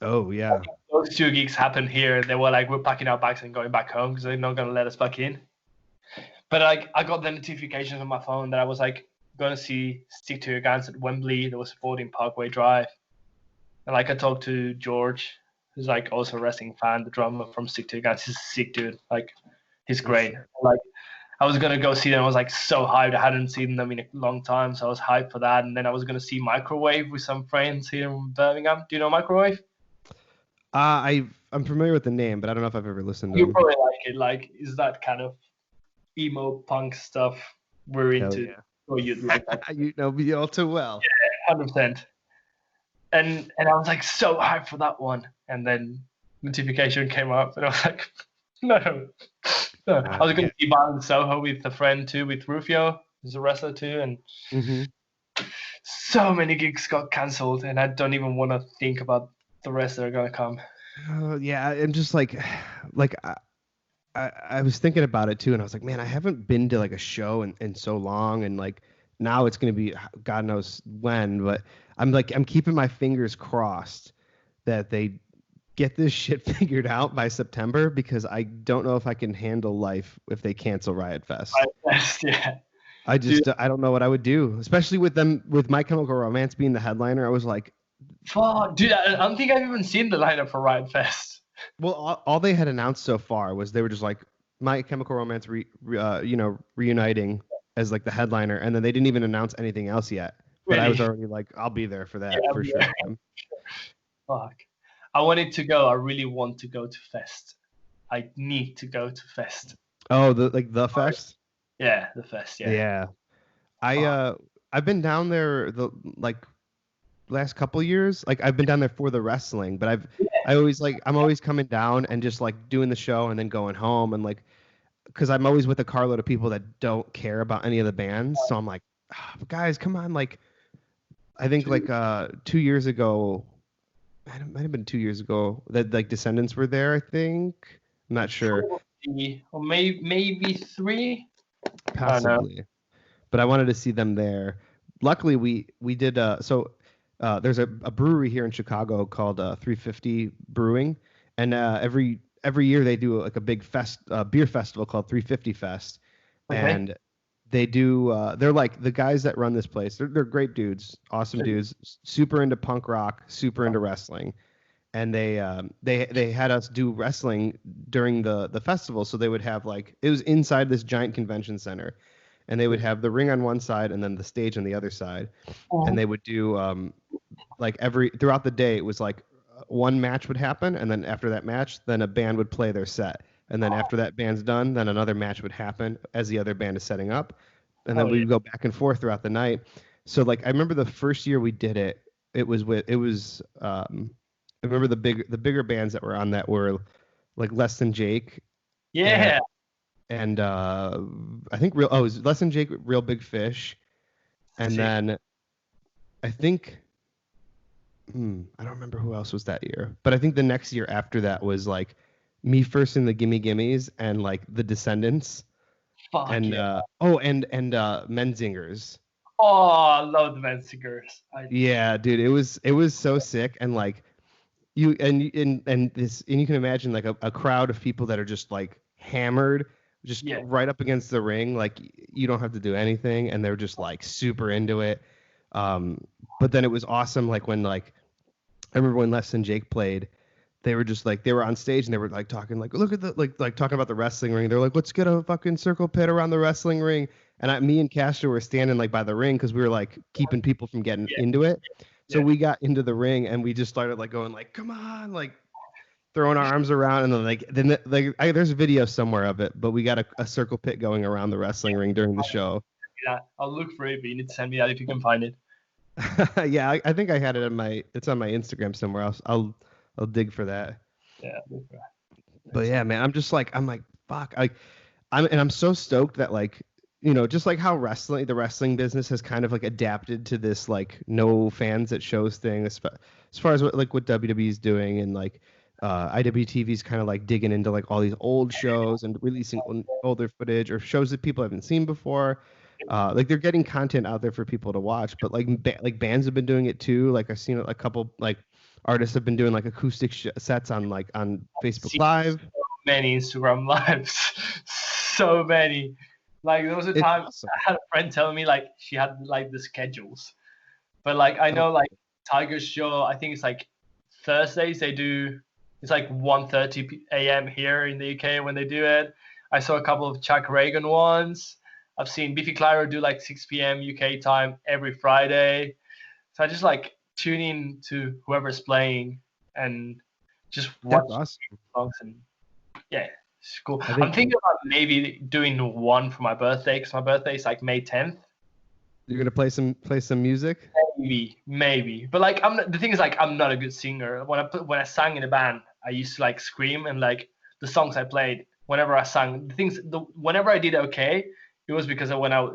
Oh yeah. Like, those 2 gigs happened here. They were like, we're packing our bags and going back home because they're not gonna let us back in. But like, I got the notifications on my phone that I was like going to see Stick to Your Guns at Wembley. They were supporting Parkway Drive, and like I talked to George, who's like also a wrestling fan, the drummer from Stick to Your Guns. He's a sick dude. Like, he's great. Like, I was gonna go see them. I was like so hyped. I hadn't seen them in a long time, so I was hyped for that. And then I was gonna see Microwave with some friends here in Birmingham. Do you know Microwave? I'm familiar with the name, but I don't know if I've ever listened to You them. probably like it. Like, is that kind of emo punk stuff we're into? Yeah. Or you'd like that? You know me all too well. Yeah, 100%. And I was like so hyped for that one. And then notification came up, and I was like, no. I was going to see Violent Soho with a friend too, with Rufio, who's a wrestler too, and so many gigs got cancelled, and I don't even want to think about the rest that are going to come. Yeah, I'm just like I was thinking about it too, and I was like, man, I haven't been to like a show in so long, and like now it's gonna be God knows when, but I'm keeping my fingers crossed that they get this shit figured out by September, because I don't know if I can handle life if they cancel Riot Fest. Riot Fest, yeah. I don't know what I would do, especially with My Chemical Romance being the headliner. I was like, fuck, dude, I don't think I've even seen the lineup for Riot Fest. Well, all they had announced so far was they were just like My Chemical Romance, reuniting as like the headliner, and then they didn't even announce anything else yet. But Really? I was already like, I'll be there for that for sure. Fuck, I wanted to go. I really want to go to Fest. I need to go to Fest. Oh, the Fest? Yeah, the Fest. Yeah. Yeah. I've been down there the last couple years. Like I've been down there for the wrestling, but I'm always coming down and just like doing the show and then going home, and like because I'm always with a carload of people that don't care about any of the bands, so I'm like, guys, come on. Like I think 2 years ago, it might have been 2 years ago, that like Descendants were there, I think. I'm not sure. Or maybe 3. Possibly. But I wanted to see them there. Luckily we did there's a brewery here in Chicago called 350 Brewing, and every year they do like a big beer festival called 350 Fest. Okay. And they do they're like the guys that run this place. They're great dudes, awesome dudes, super into punk rock, super into wrestling. And they had us do wrestling during the festival, so they would have like, it was inside this giant convention center, and they would have the ring on one side and then the stage on the other side, and they would do like throughout the day, it was like one match would happen, and then after that match, then a band would play their set, and then after that band's done, then another match would happen as the other band is setting up, and then we would go back and forth throughout the night. So like I remember the first year we did it, I remember the bigger bands that were on that were like Less Than Jake. Yeah. And I think it was Less Than Jake, Real Big Fish. And then I think I don't remember who else was that year. But I think the next year after that was like Me First and the Gimme Gimmes and like the Descendants. Fuck and yeah. and Menzingers. Oh, I love the Menzingers. Yeah, dude, it was so sick, and like you can imagine like a crowd of people that are just like hammered, just right up against the ring, like you don't have to do anything, and they're just like super into it. But then it was awesome, like when like I remember when Less Than Jake played, they were just like, they were on stage and they were like talking like, look at the like talking about the wrestling ring. They're like, let's get a fucking circle pit around the wrestling ring. And me and Castro were standing like by the ring because we were like keeping people from getting into it. So we got into the ring and we just started like going like, come on, like throwing our arms around, and then there's a video somewhere of it, but we got a circle pit going around the wrestling ring during the show. Yeah, I'll look for it, but you need to send me that if you can find it. Yeah, I think I had it it's on my Instagram somewhere else. I'll dig for that. Yeah. But yeah, man, I'm like, fuck. I'm so stoked that like, you know, just like how the wrestling business has kind of like adapted to this like no fans at shows thing, as far as what WWE is doing, and like IWTV's kind of like digging into like all these old shows and releasing older footage or shows that people haven't seen before. Like they're getting content out there for people to watch, but like bands have been doing it too. Like I've seen a couple like artists have been doing like acoustic sets on Facebook Live. So many Instagram lives, so many. Like there was a time awesome. I had a friend telling me like she had like the schedules, but like I know like Tiger's show, I think it's like Thursdays they do. It's like 1:30 a.m. here in the UK when they do it. I saw a couple of Chuck Reagan ones. I've seen Biffy Clyro do like 6 p.m. UK time every Friday. So I just like tune in to whoever's playing and just watch songs, and yeah, it's cool. I'm thinking about maybe doing one for my birthday, because my birthday is like May 10th. You're gonna play some music? Maybe. But like the thing is like I'm not a good singer. When I sang in a band, I used to like scream, and like the songs I played, whenever I sang, whenever I did okay, it was because when I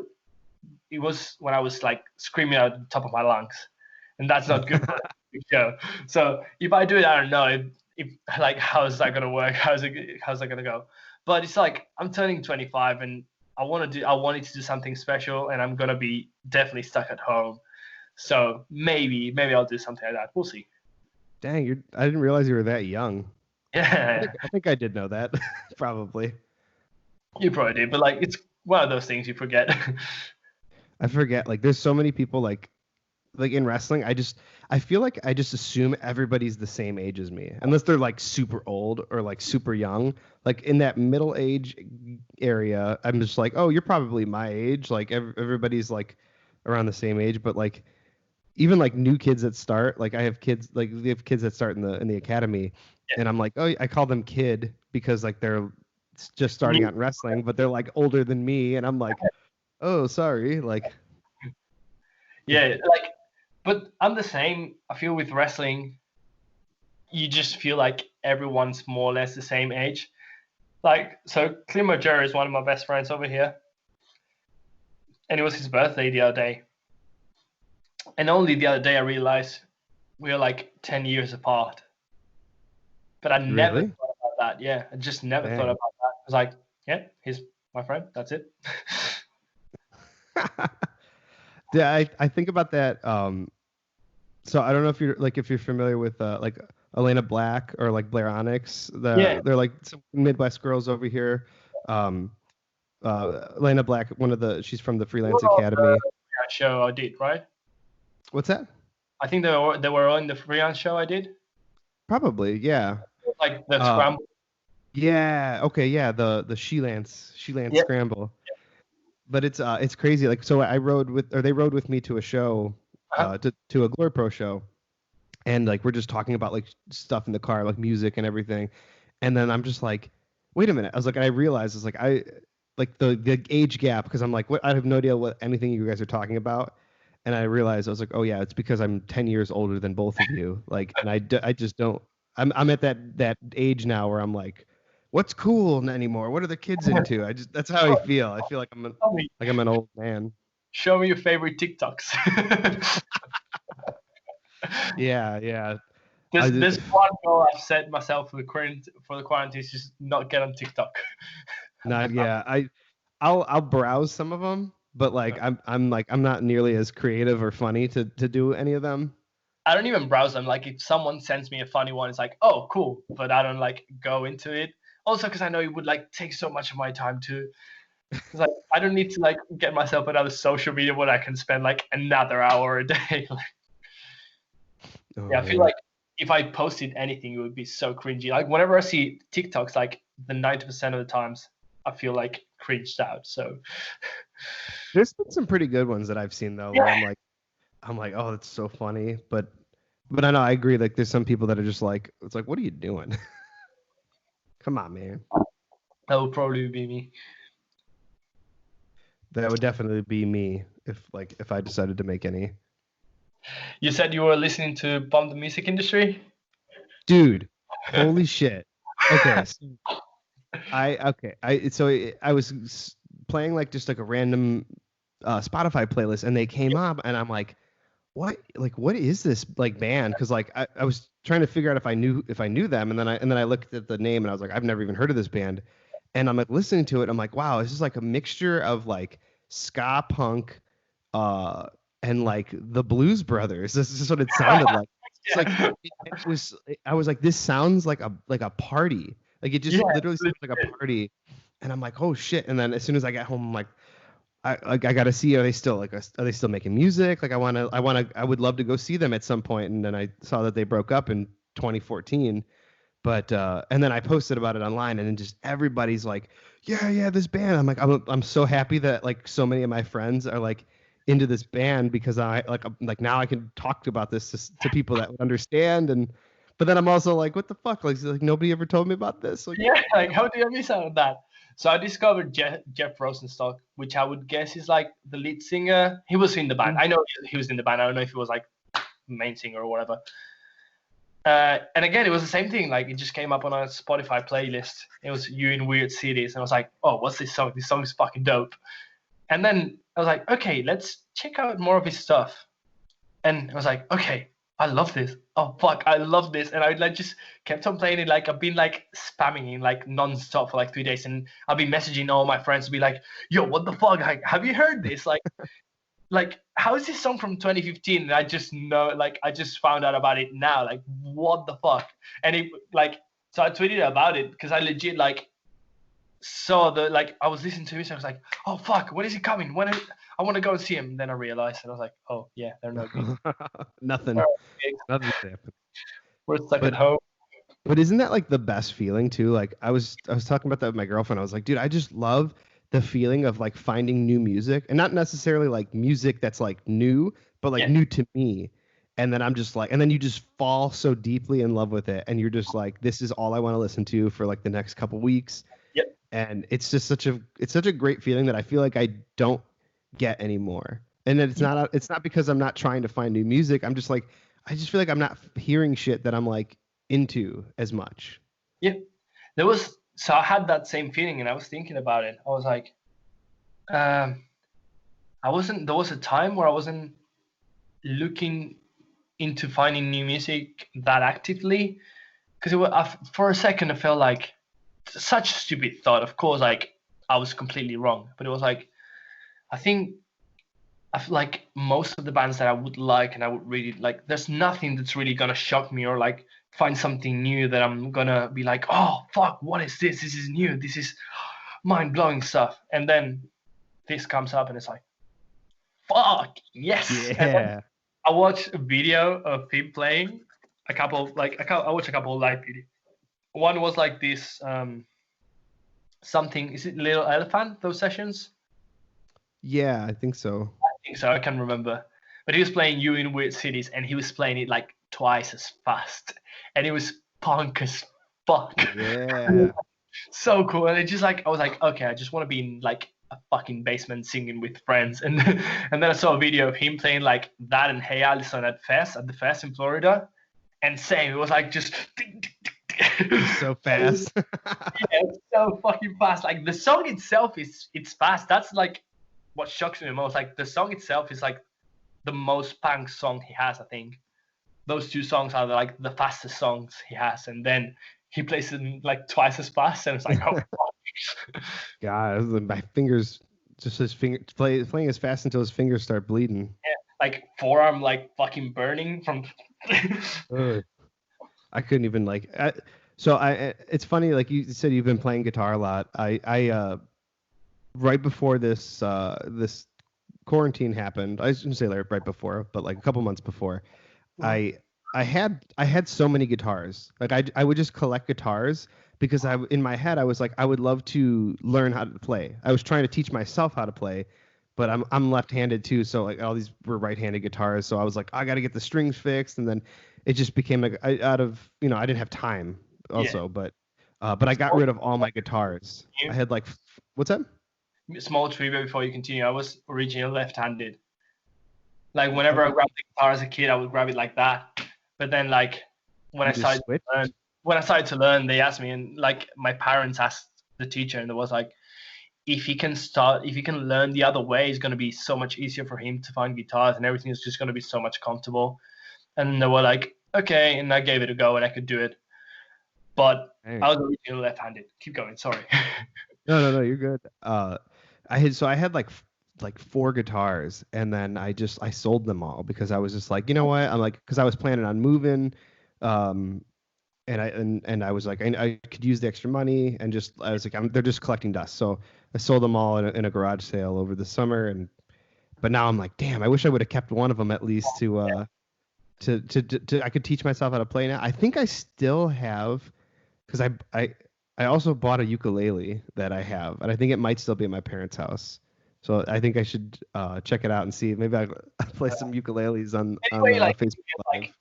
was like screaming at the top of my lungs, and that's not good for the show. So if I do it, I don't know if like how's that gonna work? How's that gonna go? But it's like I'm turning 25, and I wanted to do something special, and I'm gonna be definitely stuck at home. So maybe I'll do something like that. We'll see. Dang, I didn't realize you were that young. Yeah, I think I did know that, probably. you probably did, but like it's one of those things you forget. I forget. Like, there's so many people like in wrestling. I feel like I just assume everybody's the same age as me, unless they're like super old or like super young. Like in that middle age area, I'm just like, oh, you're probably my age. Like everybody's like around the same age, but like even like new kids that start, like I have kids, like we have kids that start in the academy, and I'm like, oh, I call them kid because like they're just starting out in wrestling, but they're like older than me, and I'm like, oh, sorry, like. Yeah, like, but I'm the same. I feel with wrestling, you just feel like everyone's more or less the same age. Like, so Kilimanjaro is one of my best friends over here, and it was his birthday the other day. And only the other day I realized we are like 10 years apart. But I never Really? thought about that. Yeah, I just never thought Dang. about that. I was like, yeah, he's my friend. That's it. Yeah, I think about that. So I don't know if you're familiar with like Elena Black or like Blair Onyx. Yeah. They're like some Midwest girls over here. Um, Elena Black, she's from the Freelance Academy. Show I did, right? What's that? I think they were on the freelance show I did. Probably, yeah. Like the Uh, scramble. yeah. Okay, yeah. The She-Lance Yeah. Scramble. But it's crazy. Like, so they rode with me to a show, Uh-huh. to a Glory Pro show, and like we're just talking about like stuff in the car, like music and everything, and then I'm just like, wait a minute. I was like, and I realized it's like I like the age gap, because I'm like, what, I have no idea what anything you guys are talking about, and I realized I was like, oh yeah, it's because I'm 10 years older than both of you, like, and I just don't. I'm at that age now where I'm like, what's cool anymore? What are the kids into? That's how I feel. I feel like I'm an old man. Show me your favorite TikToks. Yeah, yeah. There's one goal I've set myself for the quarantine is just not get on TikTok. Not yeah. I'll browse some of them, but like I'm not nearly as creative or funny to do any of them. I don't even browse them. Like if someone sends me a funny one, it's like, oh, cool, but I don't like go into it. Also, because I know it would like take so much of my time too. It's like I don't need to like get myself another social media where I can spend like another hour a day. Oh, Yeah, I feel man. like if I posted anything, it would be so cringy. Like whenever I see TikToks, like the 90% of the times, I feel like cringed out. So There's been some pretty good ones that I've seen though, where yeah, I'm like, oh, that's so funny. But I know I agree. Like there's some people that are just like, it's like, what are you doing? Come on, man. that would probably be me. That would definitely be me if I decided to make any. You said you were listening to Bomb the Music Industry. Dude, holy shit. Okay, so I was playing like just like a random Spotify playlist, and they came up, and I'm like, what is this like band? Because like I was trying to figure out if I knew them, and then I looked at the name, and I was like, I've never even heard of this band, and I'm like listening to it, I'm like, wow, this is like a mixture of like ska punk, uh, and like the Blues Brothers. This is what it sounded like. It's like Yeah, it was. I was like, this sounds like a party. Like it just yeah, literally sounds like a party, and I'm like, oh shit. And then as soon as I got home, I'm like, I gotta see, are they still making music? Like I would love to go see them at some point. And then I saw that they broke up in 2014. But and then I posted about it online, and then just everybody's like, yeah, this band. I'm so happy that like so many of my friends are like into this band, because I'm like now I can talk about this to people that would understand. And but then I'm also like, what the fuck? Like nobody ever told me about this. Like, yeah. Like how do you miss out on that? So I discovered Jeff Rosenstock, which I would guess is like the lead singer. He was in the band. I know he was in the band. I don't know if he was like main singer or whatever. And again, it was the same thing. Like it just came up on a Spotify playlist. It was You in Weird Cities, and I was like, oh, what's this song? This song is fucking dope. And then I was like, okay, let's check out more of his stuff. And I was like, okay, I love this. Oh fuck, I love this. And I like just kept on playing it. Like I've been like spamming it like non-stop for like 3 days, and I'll be messaging all my friends to be like, yo, what the fuck? Like, have you heard this? Like how is this song from 2015? And I just know, like I just found out about it now. Like what the fuck? And it like so I tweeted about it because I legit like saw the like I was listening to it, and I was like, oh fuck, when is he coming? I want to go and see him. And then I realized, and I was like, oh yeah, they're no good. Nothing's happening. We're stuck at home. But isn't that like the best feeling too? Like I was talking about that with my girlfriend. I was like, dude, I just love the feeling of like finding new music, and not necessarily like music that's like new, but like new to me. And then I'm just like, and then you just fall so deeply in love with it, and you're just like, this is all I want to listen to for like the next couple weeks. Yep. And it's just such a great feeling that I feel like I don't get anymore. And it's not because I'm not trying to find new music. I'm just like, I just feel like I'm not hearing shit that I'm like into as much. Yeah. So I had that same feeling, and I was thinking about it. I was like, there was a time where I wasn't looking into finding new music that actively, because for a second I felt like such a stupid thought. Of course, like I was completely wrong, but it was like, I think I feel like most of the bands that I would like and I would really like, there's nothing that's really gonna shock me or like find something new that I'm gonna be like, oh fuck, what is this? This is new. This is mind-blowing stuff. And then this comes up and it's like, fuck, yes. Yeah. I watched a video of him playing I watched a couple of live videos. One was like this something, is it Little Elephant, those sessions? Yeah, I think so. I think so, I can't remember. But he was playing You in Weird Cities, and he was playing it like twice as fast. And it was punk as fuck. Yeah. So cool. And it just like, I was like, okay, I just want to be in like a fucking basement singing with friends. And then I saw a video of him playing like that and Hey Allison at the Fest in Florida. And same, it was like just so fast. Yeah, it's so fucking fast. Like the song itself it's fast. That's like what shocks me the most. Like the song itself is like the most punk song he has, I think. Those two songs are like the fastest songs he has, and then he plays it like twice as fast, and it's like, oh fuck. God, my fingers, just his finger playing as fast until his fingers start bleeding. Yeah, like forearm like fucking burning from. I couldn't even like. It's funny, like you said, you've been playing guitar a lot. I right before this quarantine happened, I shouldn't say like right before, but like a couple months before, I had so many guitars. Like I would just collect guitars because in my head I was like, I would love to learn how to play. I was trying to teach myself how to play, but I'm left-handed too, so like all these were right-handed guitars. So I was like, I got to get the strings fixed, and then it just became like I didn't have time also, yeah. But I got rid of all my guitars. I had like, what's that? Small trivia before you continue. I was originally left-handed. Like whenever I grabbed the guitar as a kid, I would grab it like that. But then like when I started to learn, they asked me, and like my parents asked the teacher, and it was like, if he can learn the other way, it's going to be so much easier for him to find guitars, and everything is just going to be so much comfortable. And they were like, okay, and I gave it a go, and I could do it. But I was originally left-handed. Keep going. Sorry. No, you're good. I had like 4 guitars, and then I sold them all because I was just like, you know what? I'm like, because I was planning on moving, and I was like, I could use the extra money, and I was like, they're just collecting dust. So I sold them all in a garage sale over the summer, but now I'm like, damn, I wish I would have kept one of them at least to I could teach myself how to play now. I think I still have, because I also bought a ukulele that I have, and I think it might still be at my parents' house. So I think I should check it out and see. Maybe I'll play some ukuleles on Facebook Live. Like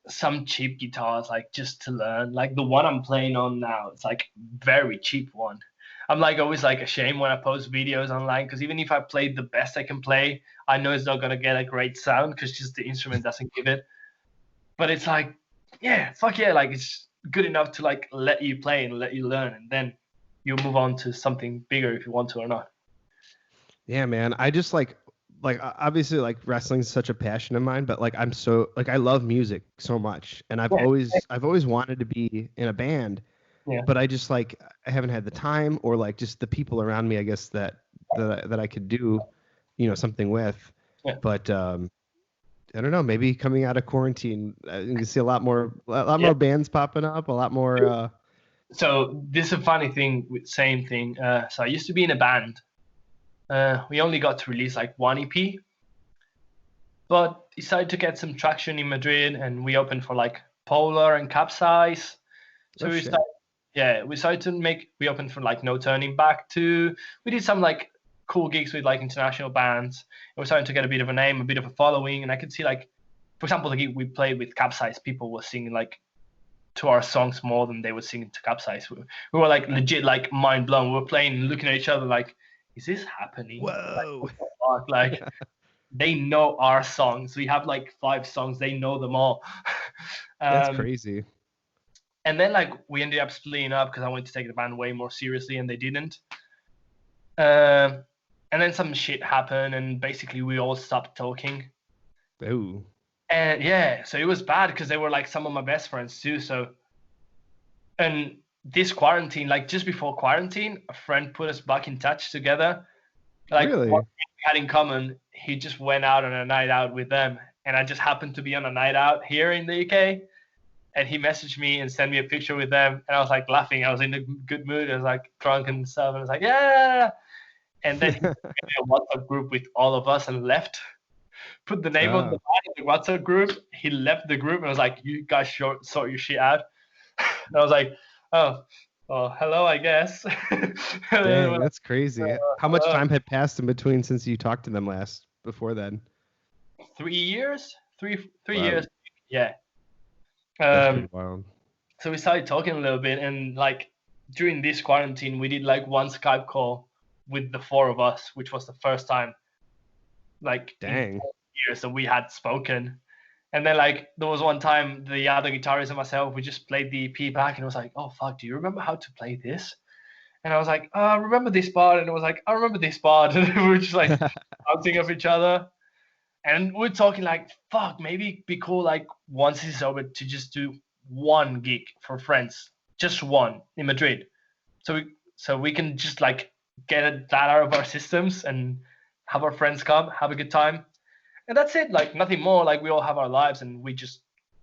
some cheap guitars, like just to learn. Like the one I'm playing on now, it's like very cheap one. I'm like always like ashamed when I post videos online, because even if I played the best I can play, I know it's not gonna get a great sound because just the instrument doesn't give it. But it's like yeah, fuck yeah, like it's good enough to like let you play and let you learn, and then you'll move on to something bigger if you want to or not. Yeah, man. I just like obviously like wrestling's such a passion of mine, but like I'm so like I love music so much, and Yeah, I've always wanted to be in a band, yeah, but I just like I haven't had the time or like just the people around me, I guess that I could do, something with. yeah, But I don't know, maybe coming out of quarantine, you can see a lot yeah. more bands popping up, a lot more So this is a funny thing with same thing. So I used to be in a band. We only got to release like one EP, but decided to get some traction in Madrid, and we opened for like Polar and Capsize. oh So shit. we started to make. We opened for like No Turning Back too. We did some like cool gigs with like international bands. And we're starting to get a bit of a name, a bit of a following, and I could see like, for example, the gig we played with Capsize, people were singing like to our songs more than they were singing to Capsize. We were like legit like mind blown. We were playing, looking at each other like, is this happening? Like, Whoa. what the fuck? Like they know our songs. We have like 5 songs. They know them all. That's um, crazy. and then like we ended up splitting up because I wanted to take the band way more seriously, and they didn't. Um, and then some shit happened, and basically we all stopped talking. Oh. And yeah, so it was bad because they were like some of my best friends too. So, and this quarantine, like just before quarantine, a friend put us back in touch together. Like what Really? we had in common, he just went out on a night out with them, and I just happened to be on a night out here in the UK. And he messaged me and sent me a picture with them, and I was like laughing. I was in a good mood. I was like drunk and stuff, and I was like, yeah. And then he made a WhatsApp group with all of us and left. Put the name of the Oh, band in the WhatsApp group. He left the group and was like, "You guys sort your shit out." And I was like, "Oh, well, hello, I guess." And then dang, that's crazy. How much hello. time had passed in between since you talked to them last before then? 3 years, three Wow, years, yeah. that's pretty Um, wild. so we started talking a little bit, and like during this quarantine, we did like one Skype call with the 4 of us, which was the first time like in Dang. 4 years that we had spoken. And then like there was one time the other guitarist and myself, we just played the EP back, and it was like, oh fuck, do you remember how to play this? And I was like, oh, I remember this part, and it was like, I remember this part, and we were just like bouncing off each other. And we're talking like, fuck, maybe it'd be cool like once this is over to just do one gig for friends, just one in Madrid. So we can just like get that out of our systems and have our friends come, have a good time. And that's it, like nothing more. Like we all have our lives and we just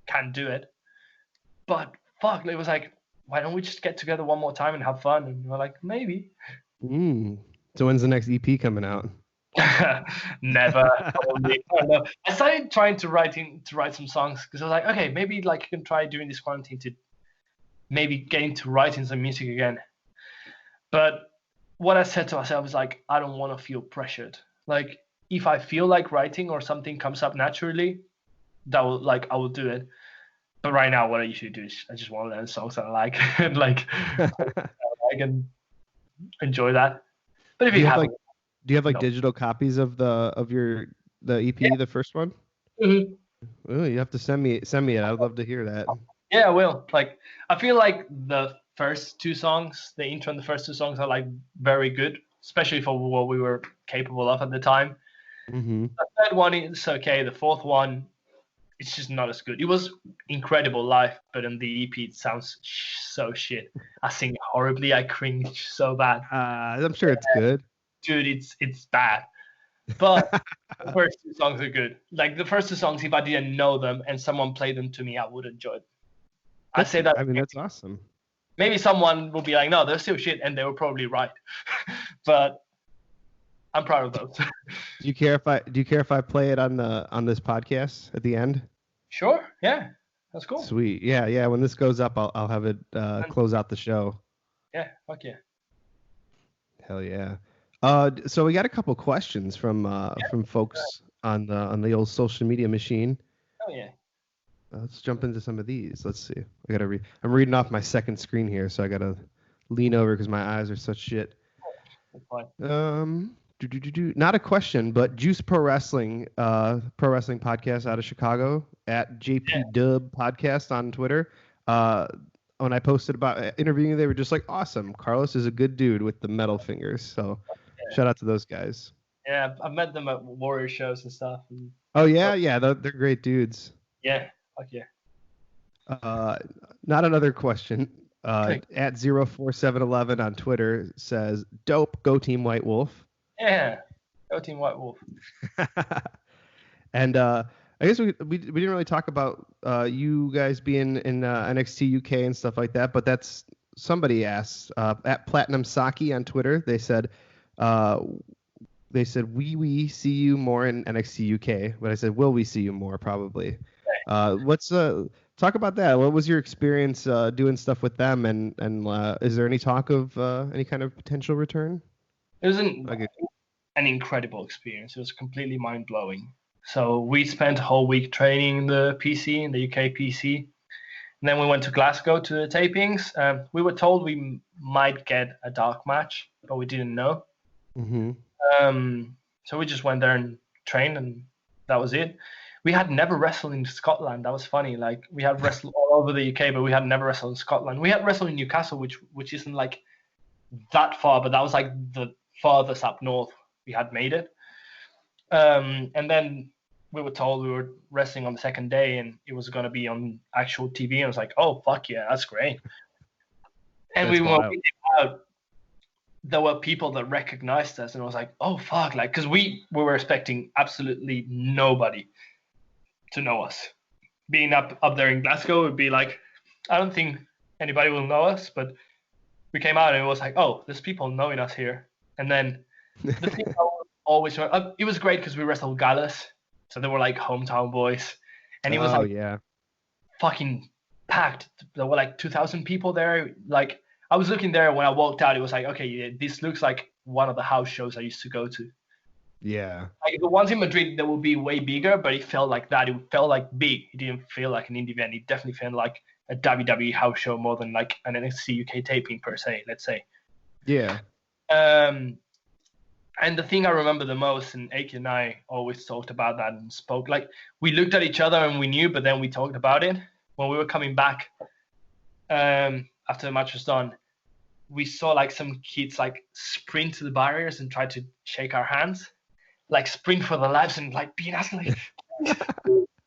can't do it. But fuck, it was like, why don't we just get together one more time and have fun? And we're like, maybe. Mm. So when's the next EP coming out? Never. Probably. I don't know. I started trying to write some songs because I was like, okay, maybe like you can try during this quarantine to maybe get into writing some music again. But what I said to myself is like, I don't want to feel pressured. Like if I feel like writing or something comes up naturally, that will like I will do it. But right now, what I usually do is I just want to learn songs that I like and like I can enjoy that. But if Do you you have haven't, like do you have like no. digital copies of the EP, the first one? Yeah. Mhm. Oh, you have to send me it. I'd love to hear that. Yeah, I will. Like I feel like the first 2 songs, the intro and the first 2 songs are like very good, especially for what we were capable of at the time. Mm-hmm. The third one is okay. The fourth one, it's just not as good. It was incredible live, but in the EP it sounds so shit. I sing horribly. I cringe so bad. I'm sure it's good. Dude, it's bad. But the first 2 songs are good. Like the first 2 songs, if I didn't know them and someone played them to me, I would enjoy it. I say that I mean, that's awesome. maybe someone will be like, no, they're still shit, and they were probably right. But I'm proud of those. Do you care if I play it on this podcast at the end? Sure, yeah, that's cool. Sweet. Yeah, yeah. When this goes up, I'll have it And close out the show. yeah, fuck yeah. Hell yeah. So we got a couple questions from folks on the old social media machine. Oh yeah. Let's jump into some of these. Let's see. I gotta read. I'm reading off my second screen here, so I gotta lean over because my eyes are such shit. That's fine. Not a question, but Juice Pro Wrestling, pro wrestling podcast out of Chicago at Yeah. JP Dub Podcast on Twitter. Uh, when I posted about interviewing you, they were just like, "Awesome, Carlos is a good dude with the metal fingers." So, shout out to those guys. Yeah, I've met them at Warrior shows and stuff. And Oh yeah, they're great dudes. yeah, fuck yeah. Not another question. At 04711 on Twitter says, "Dope, go Team White Wolf." Yeah, go Team White Wolf. And I guess we didn't really talk about you guys being in NXT UK and stuff like that, but that's somebody asked at Platinum Saki on Twitter. They said we see you more in NXT UK, but I said will we see you more probably. What's talk about that? What was your experience doing stuff with them, and is there any talk of any kind of potential return? It was an incredible experience. It was completely mind blowing. So we spent a whole week training the PC in the UK PC. And then we went to Glasgow to the tapings. We were told we might get a dark match, but we didn't know. Mm-hmm. So we just went there and trained, and that was it. We had never wrestled in Scotland. That was funny. Like we had wrestled all over the UK, but we had never wrestled in Scotland. We had wrestled in Newcastle, which isn't like that far, but that was like the farthest up north we had made it. And then we were told we were wrestling on the second day, and it was going to be on actual TV. And I was like, oh fuck yeah, that's great. And we went out. There were people that recognized us, and I was like, oh fuck, like because we were expecting absolutely nobody to know us. Being up there in Glasgow would be like, I don't think anybody will know us, but we came out and it was like, oh, there's people knowing us here. And then the thing I always it was great because we wrestled Gallus, so they were like hometown boys, and it was like fucking packed. There were like 2,000 people there. Like I was looking there when I walked out, it was like, okay, yeah, this looks like one of the house shows I used to go to. Yeah. Like the ones in Madrid that would be way bigger, but it felt like that. It felt like big. It didn't feel like an indie event. It definitely felt like a WWE house show more than like an NXT UK taping per se, let's say. Yeah. And the thing I remember the most, and Aki and I always talked about that and spoke, like we looked at each other and we knew, but then we talked about it. When we were coming back after the match was done, we saw like some kids like sprint to the barriers and try to shake our hands. Like sprint for their lives and like being asked like,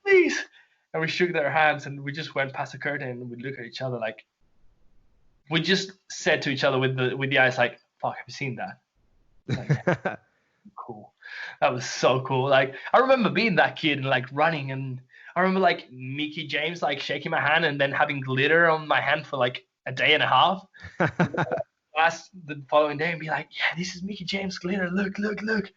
please. And we shook their hands and we just went past the curtain and we looked at each other like, we just said to each other with the eyes like, fuck, have you seen that? Like, cool. That was so cool. Like I remember being that kid and like running, and I remember like Mickey James like shaking my hand and then having glitter on my hand for like a day and a half. The following day and be like, yeah, this is Mickey James glitter. Look.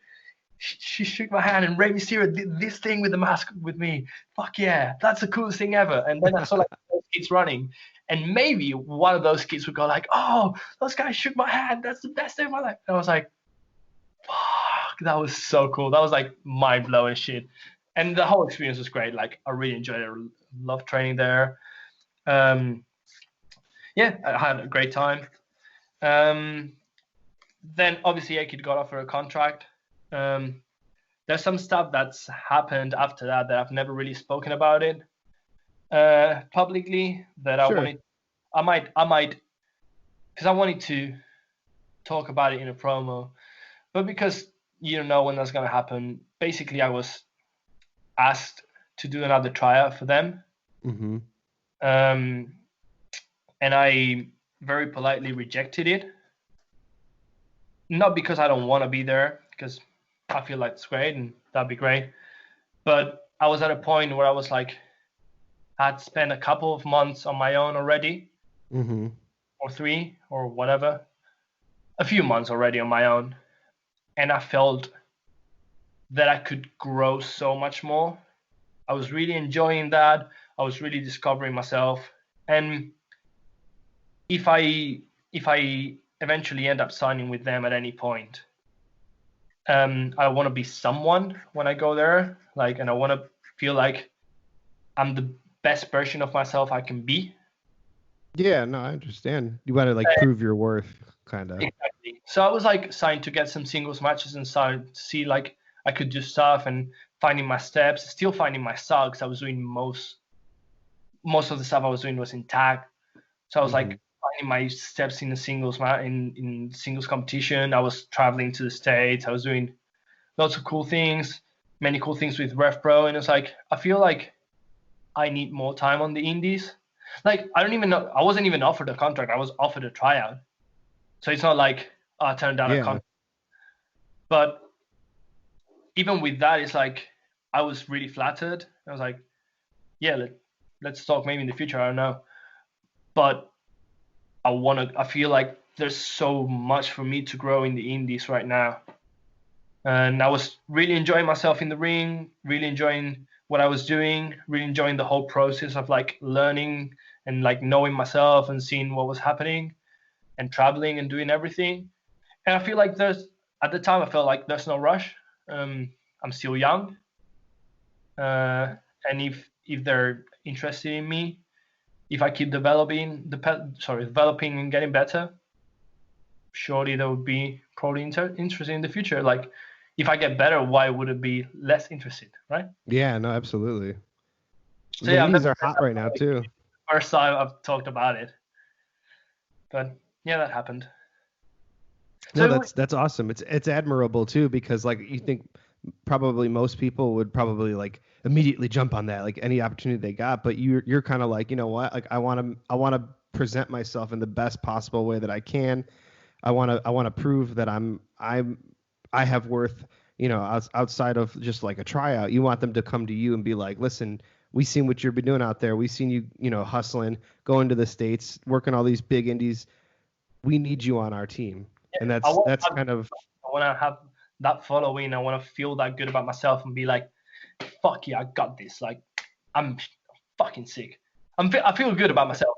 She shook my hand, and Rey Mysterio did this thing with the mask with me. Fuck yeah, that's the coolest thing ever. And then I saw like those kids running, and maybe one of those kids would go like, oh, those guys shook my hand. That's the best day of my life. And I was like, fuck, that was so cool. That was like mind blowing shit. And the whole experience was great. Like I really enjoyed it. I loved training there. Yeah, I had a great time. Then obviously Aki got offered a contract. There's some stuff that's happened after that I've never really spoken about it publicly that Sure. I might because I wanted to talk about it in a promo, but because you don't know when that's gonna happen. Basically, I was asked to do another tryout for them, Mm-hmm. and I very politely rejected it. Not because I don't want to be there, because I feel like it's great and that'd be great. But I was at a point where I was like, I'd spent a couple of months on my own already, Mm-hmm. or 3 or whatever, a few months already on my own. And I felt that I could grow so much more. I was really enjoying that. I was really discovering myself. And if I eventually end up signing with them at any point, I want to be someone when I go there, like, and I want to feel like I'm the best version of myself I can be. Yeah, no, I understand. You want to like prove your worth, kind of. So I was like starting to get some singles matches and starting to see like I could do stuff and finding my steps, still finding my sucks. I was doing most of the stuff I was doing was in tag. So I was like finding my steps in the singles in singles competition. I was traveling to the States. I was doing lots of cool things, many cool things with Rev Pro, and it's like I feel like I need more time on the indies. Like I don't even know. I wasn't even offered a contract. I was offered a tryout. So it's not like I turned down a Yeah. contract. But even with that, it's like I was really flattered. I was like, yeah, let's talk maybe in the future. I don't know. But I feel like there's so much for me to grow in the indies right now. And I was really enjoying myself in the ring, really enjoying what I was doing, really enjoying the whole process of like learning and like knowing myself and seeing what was happening and traveling and doing everything. And I feel like at the time I felt like there's no rush. I'm still young, and if they're interested in me, if I keep developing and getting better, surely there would be probably interested in the future. Like if I get better, why would it be less interested, right? Yeah, no, absolutely. So The yeah, I've indies never are said hot that right now like, too. first time I've talked about it, but yeah, that happened. No, So that's awesome. It's admirable too, because like you think probably most people would probably like immediately jump on that, like any opportunity they got, but you're kind of like, you know what? Like I want to present myself in the best possible way that I can. I want to prove that I have worth, outside of just like a tryout. You want them to come to you and be like, "Listen, we seen what you've been doing out there. We seen you, hustling, going to the States, working all these big indies. We need you on our team." And I that's kind of want to have that following. I want to feel that good about myself and be like, fuck yeah, I got this. Like, I'm fucking sick. I feel good about myself.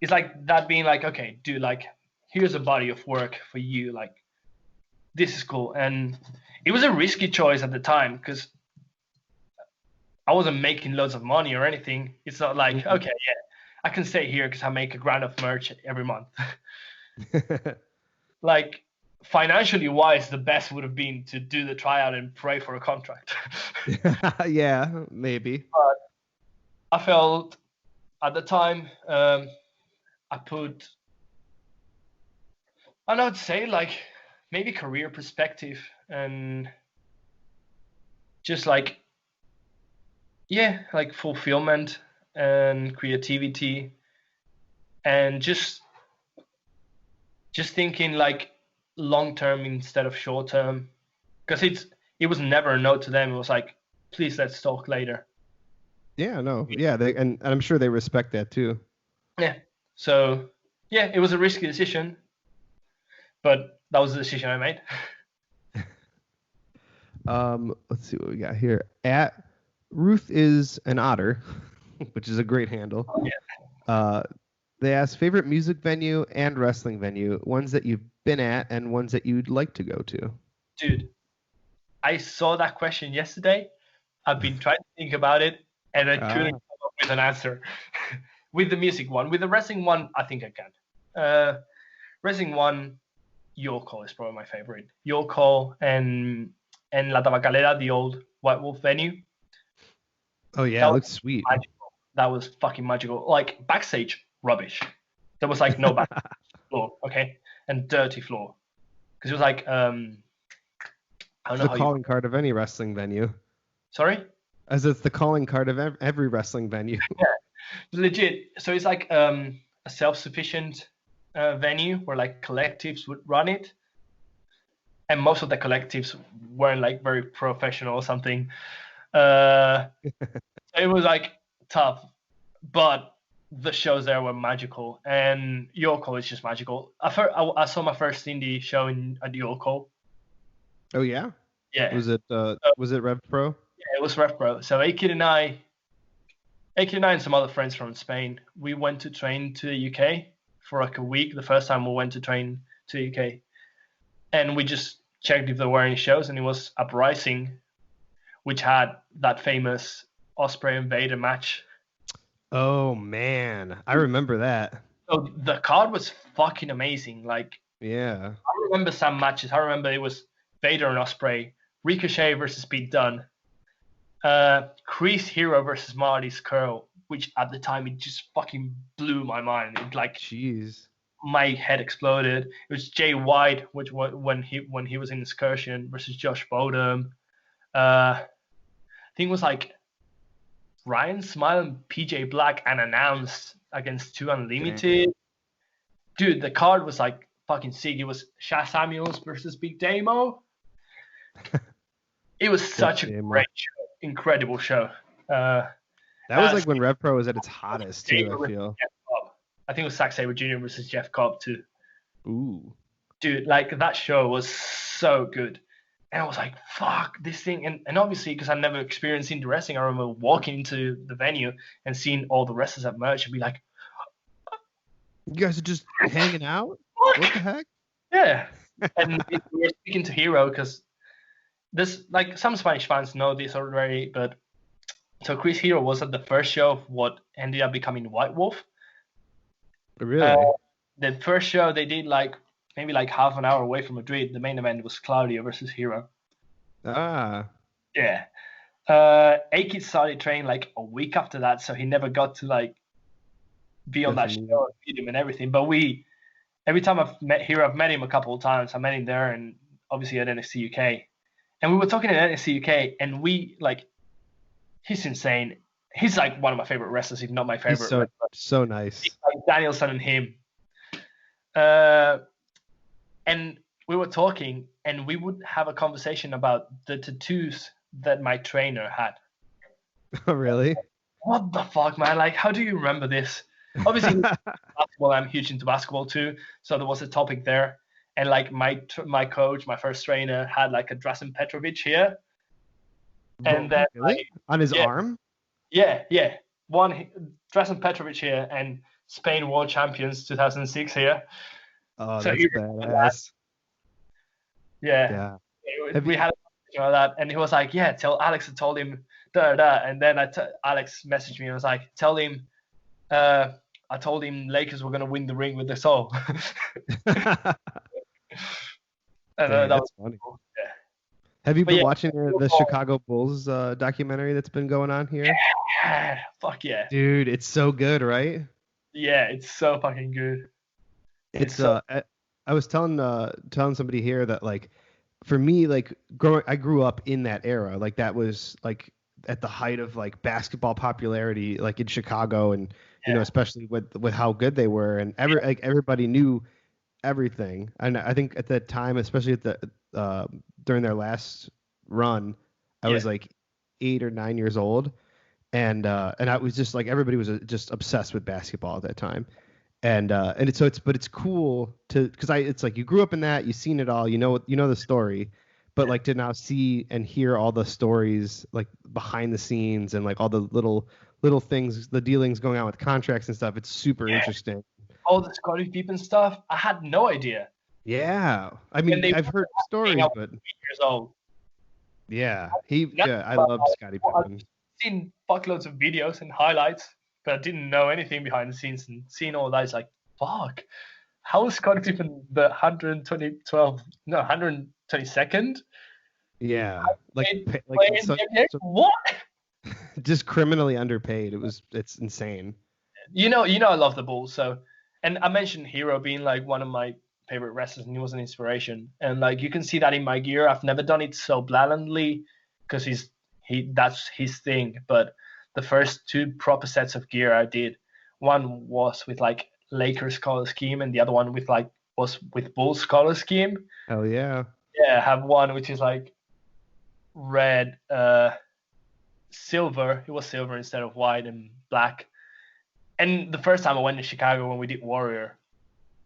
It's like that being like, okay, dude, like, here's a body of work for you. Like, this is cool. And it was a risky choice at the time because I wasn't making loads of money or anything. It's not like, okay, yeah, I can stay here because I make $1,000 of merch every month. Like, financially wise, the best would have been to do the tryout and pray for a contract. yeah, maybe. But I felt at the time, I put, I would say like maybe career perspective and just like, yeah, like fulfillment and creativity and just thinking like long term instead of short term because it was never a no to them. It was like, please let's talk later. Yeah, no, yeah, and I'm sure they respect that too. Yeah. So yeah, it was a risky decision, but that was the decision I made. Let's see what we got here. At Ruth is an otter, which is a great handle. Yeah. They ask favorite music venue and wrestling venue, ones that you've been at and ones that you'd like to go to. Dude, I saw that question yesterday. I've been trying to think about it, and I couldn't come up with an answer. With the music one, with the wrestling one, I think I can. Wrestling one, Your Call is probably my favorite. Your Call and La Tabacalera, the old White Wolf venue. Oh yeah, That it was looks sweet. magical. That was fucking magical. Like backstage, rubbish. There was like no back floor, okay, and dirty floor because it was like I don't know The how you. calling card of any wrestling venue, Sorry. as it's the calling card of every wrestling venue. Yeah, legit. So it's like a self-sufficient venue where like collectives would run it, and most of the collectives weren't like very professional or something. So it was like tough, but the shows there were magical, and Yoko is just magical. I saw my first indie show at Yoko. Oh yeah, Yeah, was it Rev Pro? yeah, it was Ref Pro. So Akid and I and some other friends from Spain, we went to train to the UK for like a week. The first time we went to train to the UK, and we just checked if there were any shows, and it was Uprising, which had that famous Osprey and Vader match. Oh man, I remember that. So the card was fucking amazing. Like Yeah. I remember some matches. I remember it was Vader and Ospreay, Ricochet versus Pete Dunne, Chris Hero versus Marty Skrull, which at the time it just fucking blew my mind. It like Jeez. my head exploded. It was Jay White, which when he was in Excursion versus Josh Bodum. I think it was like Ryan Smile and PJ Black unannounced against Two Unlimited. Damn. Dude, the card was like fucking sick. It was Shaq Samuels versus Big Damo. It was such a Damo. great show, incredible show. That was like when Rev Pro was at its hottest too, I feel. I think it was Zack Sabre Jr. versus Jeff Cobb too. Ooh. Dude, like that show was so good. And I was like, fuck this thing. And obviously, because I've never experienced indie wrestling, I remember walking into the venue and seeing all the wrestlers at merch and be like, You guys are just hanging out? what? What the heck? Yeah. And we were speaking to Hero because this, like, some Spanish fans know this already, but so Chris Hero was at the first show of what ended up becoming White Wolf. Really? The first show they did maybe half an hour away from Madrid. The main event was Claudio versus Hero. Ah. Yeah. A-Kid started training like a week after that, so he never got to be on that show and meet him and everything. But every time I've met Hero, I've met him a couple of times. I met him there and obviously at NXT UK. And we were talking at NXT UK and he's insane. He's like one of my favorite wrestlers, if not my favorite. He's so nice. He's like Danielson and him. And we were talking and we would have a conversation about the tattoos that my trainer had. Oh, really? What the fuck, man? Like, how do you remember this? Obviously, basketball, I'm huge into basketball too. So there was a topic there. And like my coach, my first trainer, had like a Drazen Petrovic here. And then really? On his arm? Yeah. One Drazen Petrovic here and Spain World Champions 2006 here. Oh, so that's badass. Yeah. We had a conversation about that, and he was like, "Yeah, tell Alex." I told him, and then Alex messaged me and was like, "Tell him, I told him Lakers were gonna win the ring with the soul." Dang, that's funny. Cool. Yeah. Have you been watching the Chicago Bulls documentary that's been going on here? Yeah, fuck yeah. Dude, it's so good, right? Yeah, it's so fucking good. It's I was telling somebody here that like for me I grew up in that era. Like that was like at the height of like basketball popularity like in Chicago and you know especially with how good they were and everybody knew everything. And I think at that time, especially at the during their last run, I was like 8 or 9 years old, and I was just like everybody was just obsessed with basketball at that time, and it's cool because it's like you grew up in that, you've seen it all, you know the story, but like to now see and hear all the stories like behind the scenes and like all the little things, the dealings going on with contracts and stuff, it's super interesting. All the Scottie Pippen stuff, I had no idea. Yeah, I mean, I've heard stories, but 8 years old. Yeah, I love Scottie Pippen. I've seen fuckloads of videos and highlights, but I didn't know anything behind the scenes. And seeing all that is like, fuck. How is Scottie Pippen the 122nd? Yeah, what? Just criminally underpaid. It's insane. You know, I love the Bulls. So, and I mentioned Hero being like one of my favorite wrestlers, and he was an inspiration. And like you can see that in my gear. I've never done it so blatantly because that's his thing. But the first 2 proper sets of gear I did, one was with like Lakers color scheme, and the other one was with Bulls color scheme. Hell yeah. Yeah, I have one which is like red, silver. It was silver instead of white and black. And the first time I went to Chicago when we did Warrior,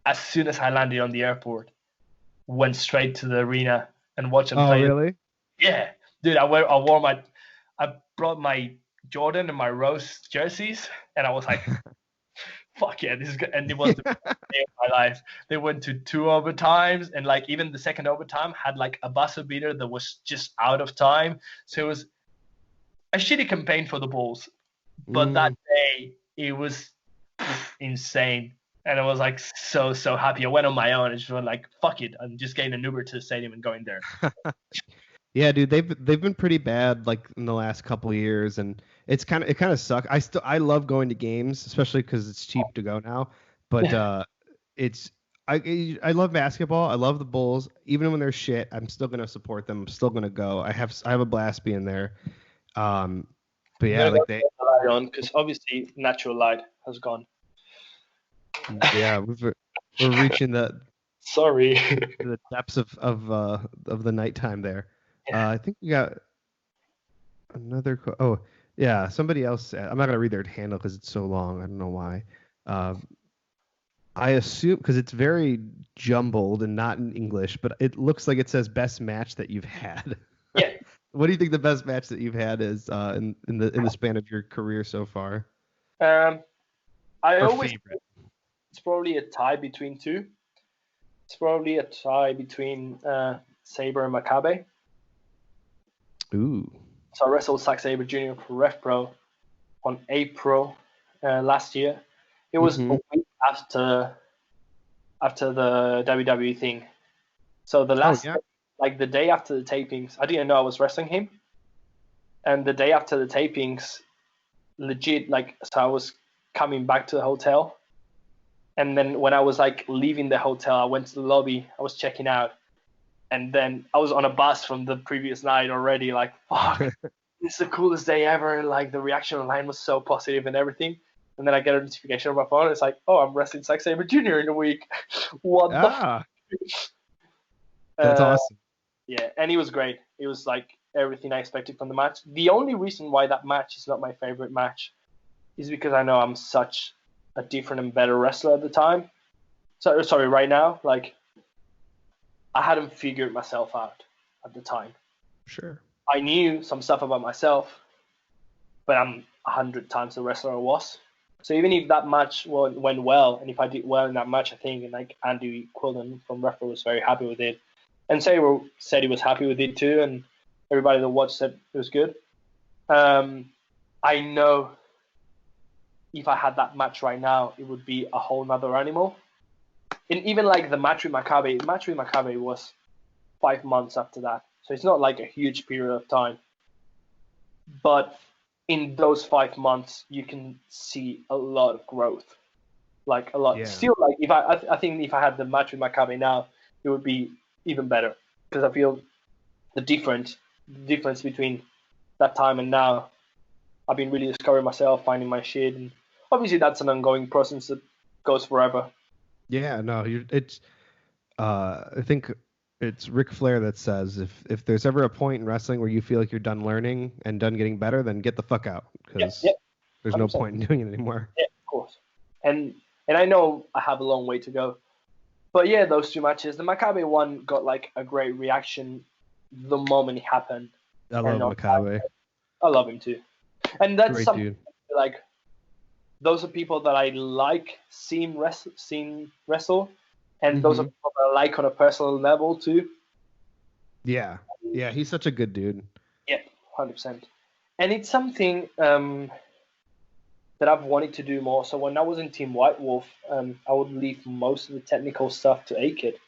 as soon as I landed on the airport, went straight to the arena and watched them play. Oh, really? Yeah. Dude, I brought my Jordan and my Rose jerseys, and I was like, fuck yeah, this is good. And it was the day of my life. They went to 2 overtimes, and like even the second overtime had like a buzzer beater that was just out of time. So it was a shitty campaign for the Bulls. But that day, it was insane. And I was like so happy. I went on my own and just went like, fuck it, I'm just getting an Uber to the stadium and going there. Yeah, dude, they've been pretty bad like in the last couple of years, and it kind of sucks. I love going to games, especially because it's cheap to go now. But it's I love basketball. I love the Bulls. Even when they're shit, I'm still gonna support them. I'm still gonna go. I have a blast being there. Um, but I'm yeah, gonna go like turn the light on because obviously natural light has gone. yeah, we're reaching Sorry. the depths of the nighttime there. I think we got another. Oh, yeah. Somebody else said, I'm not gonna read their handle because it's so long. I don't know why. Um, I assume because it's very jumbled and not in English, but it looks like it says best match that you've had. Yeah. What do you think the best match that you've had is in the span of your career so far? Um, I Or always favorite? it's probably a tie between two. It's probably a tie between Saber and Makabe. Ooh. So I wrestled Zack Saber Jr. for Rev Pro on April last year. It was a Mm-hmm. week after the WWE thing. So the Oh last, yeah. like the day after the tapings, I didn't know I was wrestling him. And the day after the tapings, legit, like, so I was coming back to the hotel. And then when I was like leaving the hotel, I went to the lobby, I was checking out. And then I was on a bus from the previous night already, like, fuck, this is the coolest day ever. Like the reaction online was so positive and everything. And then I get a notification on my phone. It's like, oh, I'm wrestling Zack Saber Jr. in a week. What the? Ah, that's Uh, awesome. yeah, and it was great. It was like everything I expected from the match. The only reason why that match is not my favorite match is because I know I'm such a different and better wrestler at the time. So sorry, right now, like I hadn't figured myself out at the time. Sure. I knew some stuff about myself, but I'm 100 times the wrestler I was. So even if that match went well, and if I did well in that match, I think, and like Andy Quillen from Refer was very happy with it, and Saber said he was happy with it too, and everybody that watched said it was good. I know if I had that match right now, it would be a whole nother animal. And even like the match with Makabe was 5 months after that, so it's not like a huge period of time. But in those 5 months, you can see a lot of growth, like a lot. Yeah. Still, like if I think if I had the match with Maccabi now, it would be even better because I feel the difference between that time and now. I've been really discovering myself, finding my shit, and obviously that's an ongoing process that goes forever. Yeah. No, it's. I think it's Ric Flair that says if there's ever a point in wrestling where you feel like you're done learning and done getting better, then get the fuck out Yeah, yeah, because there's no 100%. point in doing it anymore. Yeah, of course. And I know I have a long way to go. But yeah, those two matches. The Maccabi one got like a great reaction the moment it happened. I And love Makabe. I love him too. And that's Great something dude. like those are people that I like seeing wrestle, and those are Hmm. people that I like on a personal level too. Yeah. Yeah. He's such a good dude. Yeah, 100%. And it's something that I've wanted to do more. So when I was in Team White Wolf, I would leave most of the technical stuff to A-Kid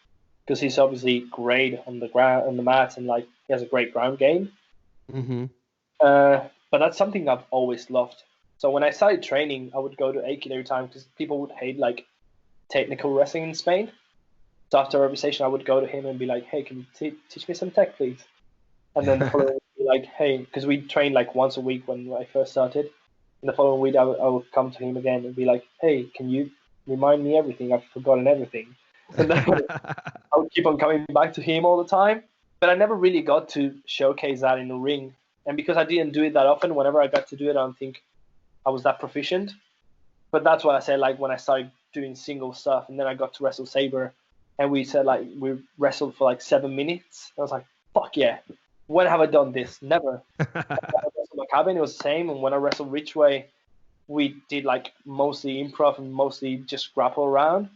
because he's obviously great on the ground, on the mat, and like he has a great ground game. Hmm. But that's something I've always loved. So when I started training, I would go to A-Kid every time because people would hate like technical wrestling in Spain. So after every session, I would go to him and be like, "Hey, can you teach me some tech, please?" And then the following week, be like, "Hey," because we trained like once a week when I first started. And the following week, I would come to him again and be like, "Hey, can you remind me everything? I've forgotten everything." And then I would keep on coming back to him all the time. But I never really got to showcase that in the ring. And because I didn't do it that often, whenever I got to do it, I don't think I was that proficient. But that's why I said, like, when I started doing single stuff and then I got to wrestle Saber and we said, like, we wrestled for like 7 minutes. I was like, fuck yeah. When have I done this? Never. I wrestled my cabin, it was the same. And when I wrestled Richway, we did like mostly improv and mostly just grapple around.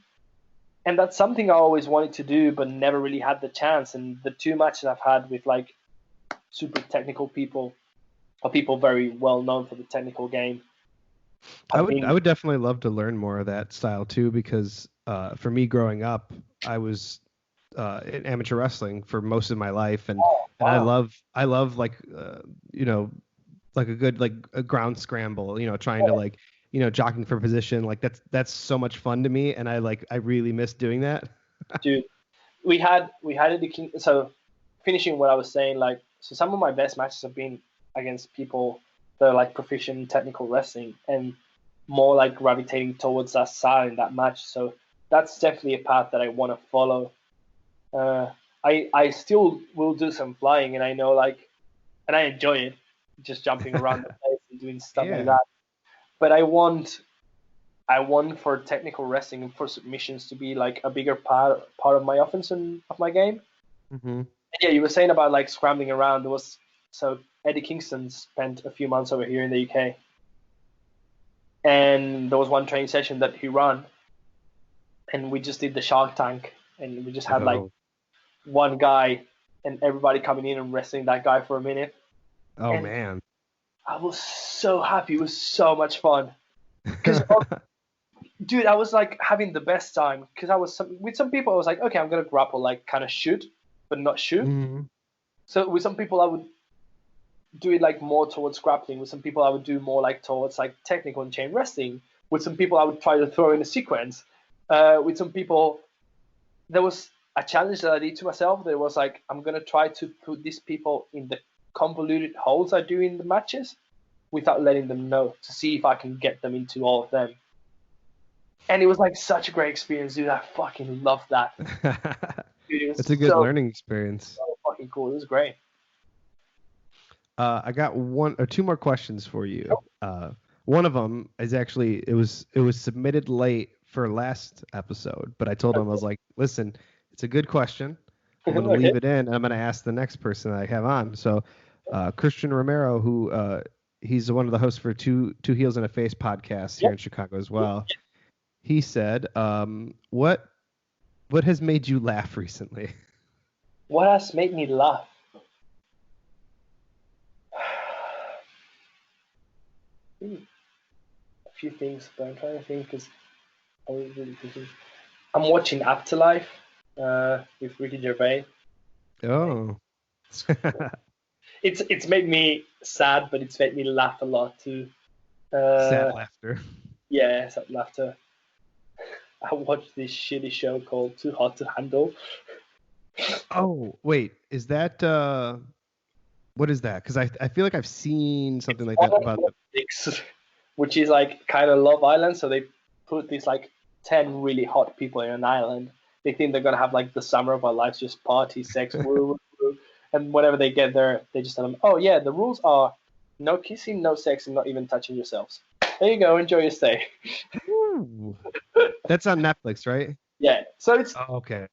And that's something I always wanted to do, but never really had the chance. And the two matches I've had with like super technical people, or people very well known for the technical game, I I've would been I would definitely love to learn more of that style too, because for me growing up, I was in amateur wrestling for most of my life, and wow, I love like you know, like a good like a ground scramble, trying to like jockeying for position, like that's so much fun to me, and I really miss doing that. dude. We had it. So finishing what I was saying, like, so some of my best matches have been against people that are like proficient in technical wrestling and more like gravitating towards that side in that match. So that's definitely a path that I want to follow. Uh, I still will do some flying, and I know like, and I enjoy it, just jumping around the place and doing stuff like Yeah. that. But I want for technical wrestling and for submissions to be like a bigger part of my offense and of my game. Hmm. And yeah, you were saying about like scrambling around. There was so Eddie Kingston spent a few months over here in the UK, and there was one training session that he ran, and we just did the Shark Tank, and we just had like Oh. one guy and everybody coming in and wrestling that guy for a minute, Oh and man. I was so happy. It was so much fun because dude, I was like having the best time because with some people I was like, okay, I'm gonna grapple, like kind of shoot, but not shoot. Hmm. So with some people I would do it like more towards grappling. With some people I would do more like towards like technical and chain wrestling. With some people I would try to throw in a sequence. With some people there was a challenge that I did to myself. There was like I'm gonna try to put these people in the convoluted holes I do in the matches without letting them know to see if I can get them into all of them. And it was like such a great experience, dude. I fucking loved that. Dude, it was It's a good so, learning experience. so fucking cool. It was great. I got one or two more questions for you. One of them is actually it was submitted late for last episode, but I told him I was like, listen, it's a good question. I'm gonna Okay. leave it in, and I'm gonna ask the next person I have on. So, Christian Romero, who he's one of the hosts for Two Heels and a Face podcast here Yep. in Chicago as well. He said, what has made you laugh recently? What has made me laugh? A few things, but I'm trying to think because I was really thinking. I'm watching Afterlife with Ricky Gervais. Oh. It's made me sad, but it's made me laugh a lot too. Sad Uh, laughter. yeah, sad laughter. I watched this shitty show called Too Hot to Handle. Oh, wait, is that what is that? Because I feel like I've seen something like that On about the. Netflix, which is like kind of Love Island. So they put these like 10 really hot people in an island. They think they're gonna have like the summer of our lives, just party, sex, woo, woo, woo. And whenever they get there, they just tell them, "Oh yeah, the rules are no kissing, no sex, and not even touching yourselves. There you go, enjoy your stay." Ooh. That's on Netflix, right? Yeah, so it's Oh, okay.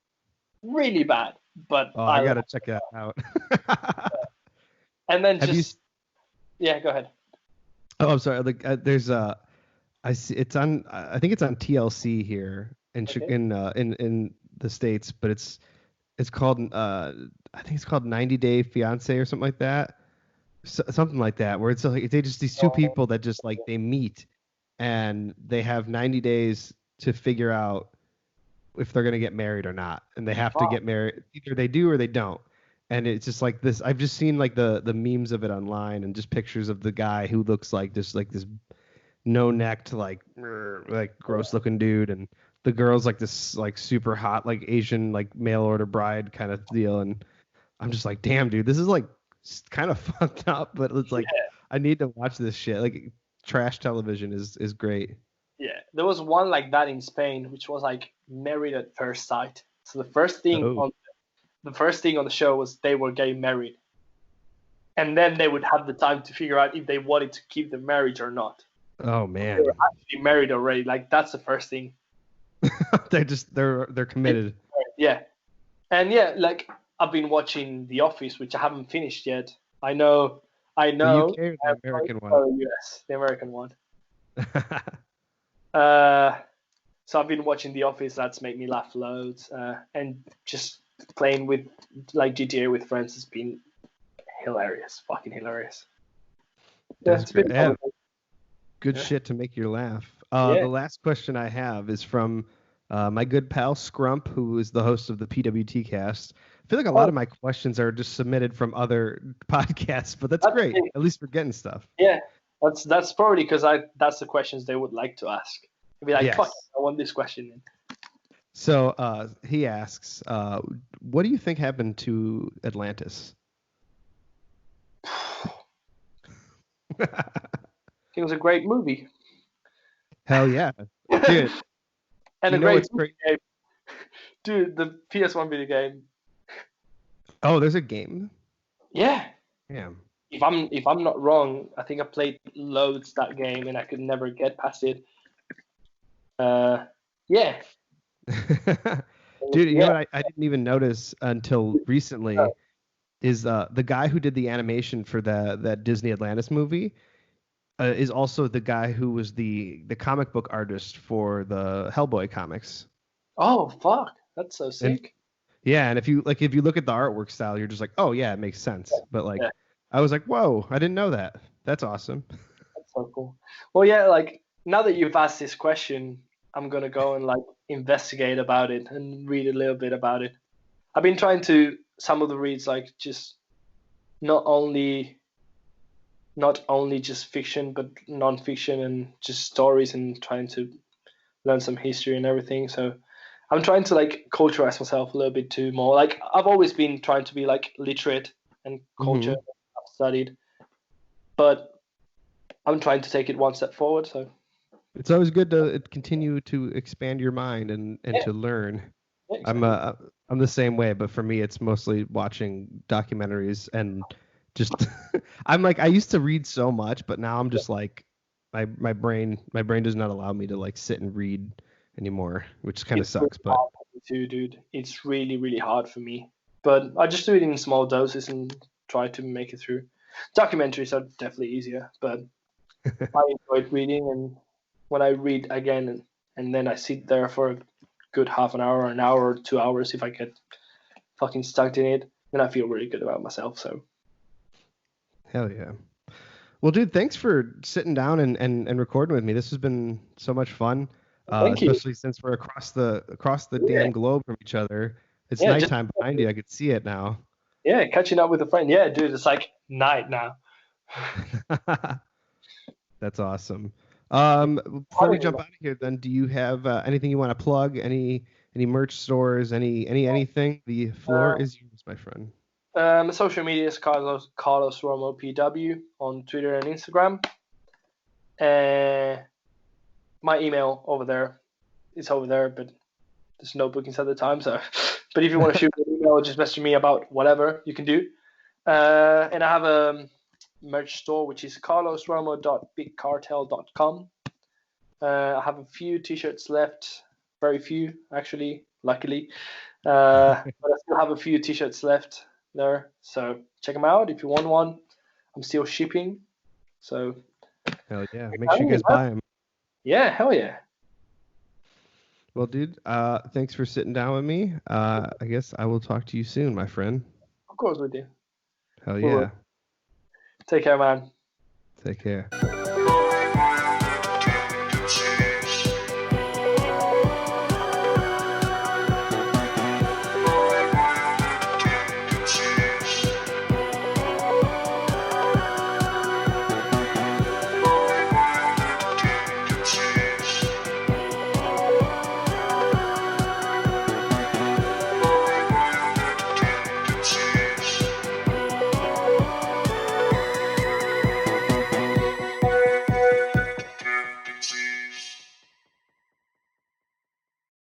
really bad, but Oh, I I love gotta it. check that out. And then Have you? just yeah, go ahead. Oh, I'm sorry. Like, there's I see it's on. I think it's on TLC here in Okay. in the States, but it's called I think it's called 90 Day Fiance or something like that. Something like that, where it's like they just these two Oh, people that just like they meet and they have 90 days to figure out if they're gonna get married or not, and they have to wow. get married. Either they do or they don't. And it's just like this. I've just seen like the memes of it online and just pictures of the guy who looks like this no necked like gross looking dude, and the girl's like this like super hot like Asian like mail order bride kind of deal, and I'm just like, damn, dude, this is like kind of fucked up, but it's like Yeah, I need to watch this shit. Like trash television is great. yeah. There was one like that in Spain, which was like Married at First Sight. So Oh, the first thing on the show was they were getting married, and then they would have the time to figure out if they wanted to keep the marriage or not. oh They were man, actually married already. Like that's the first thing. they're committed. Yeah, and yeah, like I've been watching The Office, which I haven't finished yet. I The know. UK or the American one? Oh, yes, the American one. Uh, so I've been watching The Office. That's made me laugh loads. And just playing with like GTA with friends has been hilarious, fucking hilarious. Yeah, That's it's been great. fun. good shit to make you laugh. Yeah. The last question I have is from my good pal Scrump, who is the host of the PWT cast. I feel like a lot of my questions are just submitted from other podcasts, but that's great. At least we're getting stuff. Yeah, that's probably because that's the questions they would like to ask. They'd be like, Yes. fuck, I want this question. So he asks, what do you think happened to Atlantis? It was a great movie. Hell yeah. Dude. And a great game. Dude, the PS1 video game. Oh, there's a game? Yeah. Damn. If I'm not wrong, I think I played loads that game and I could never get past it. Yeah. Dude, you know what I didn't even notice until recently is the guy who did the animation for that Disney Atlantis movie is also the guy who was the comic book artist for the Hellboy comics. Oh fuck, that's so sick. And if you look at the artwork style, you're just like, oh yeah, it makes sense. But like, I was like, whoa, I didn't know that. That's awesome. That's so cool. Well, yeah, like now that you've asked this question, I'm gonna go and like investigate about it and read a little bit about it. I've been trying to some of the reads like just not only just fiction but non-fiction and just stories and trying to learn some history and everything. So I'm trying to like culturize myself a little bit too more. Like I've always been trying to be like literate and culture. I've studied, but I'm trying to take it one step forward. So it's always good to continue to expand your mind and to learn. Yeah, exactly. I'm the same way, but for me, it's mostly watching documentaries and just I'm like I used to read so much, but now I'm just like my brain does not allow me to like sit and read anymore, which kind of sucks. But too, dude, it's really really hard for me. But I just do it in small doses and try to make it through. Documentaries are definitely easier, but I enjoyed reading, and when I read again and then I sit there for a good half an hour, an hour, or 2 hours, if I get fucking stuck in it, then I feel really good about myself. So hell yeah. Well, dude, thanks for sitting down and recording with me. This has been so much fun, especially since we're across the damn globe from each other. It's nighttime behind you. I could see it now. Yeah, catching up with a friend. Yeah, dude, it's like night now. That's awesome. Before we jump out of here, then, do you have anything you want to plug? Any merch stores? Anything? The floor is yours, my friend. Social media is Carlos Romo PW on Twitter and Instagram. My email over there is over there, but there's no bookings at the time. So, but if you want to shoot me an email, just message me about whatever you can do. And I have a merch store which is carlosromo.bigcartel.com. I have a few t-shirts left, very few actually, luckily. But I still have a few t-shirts left there, so check them out if you want one. I'm still shipping, so hell yeah, make sure you guys buy them. Yeah, hell yeah. Well, dude, thanks for sitting down with me. I guess I will talk to you soon, my friend. Of course we do. Hell yeah. Take care, man. Take care.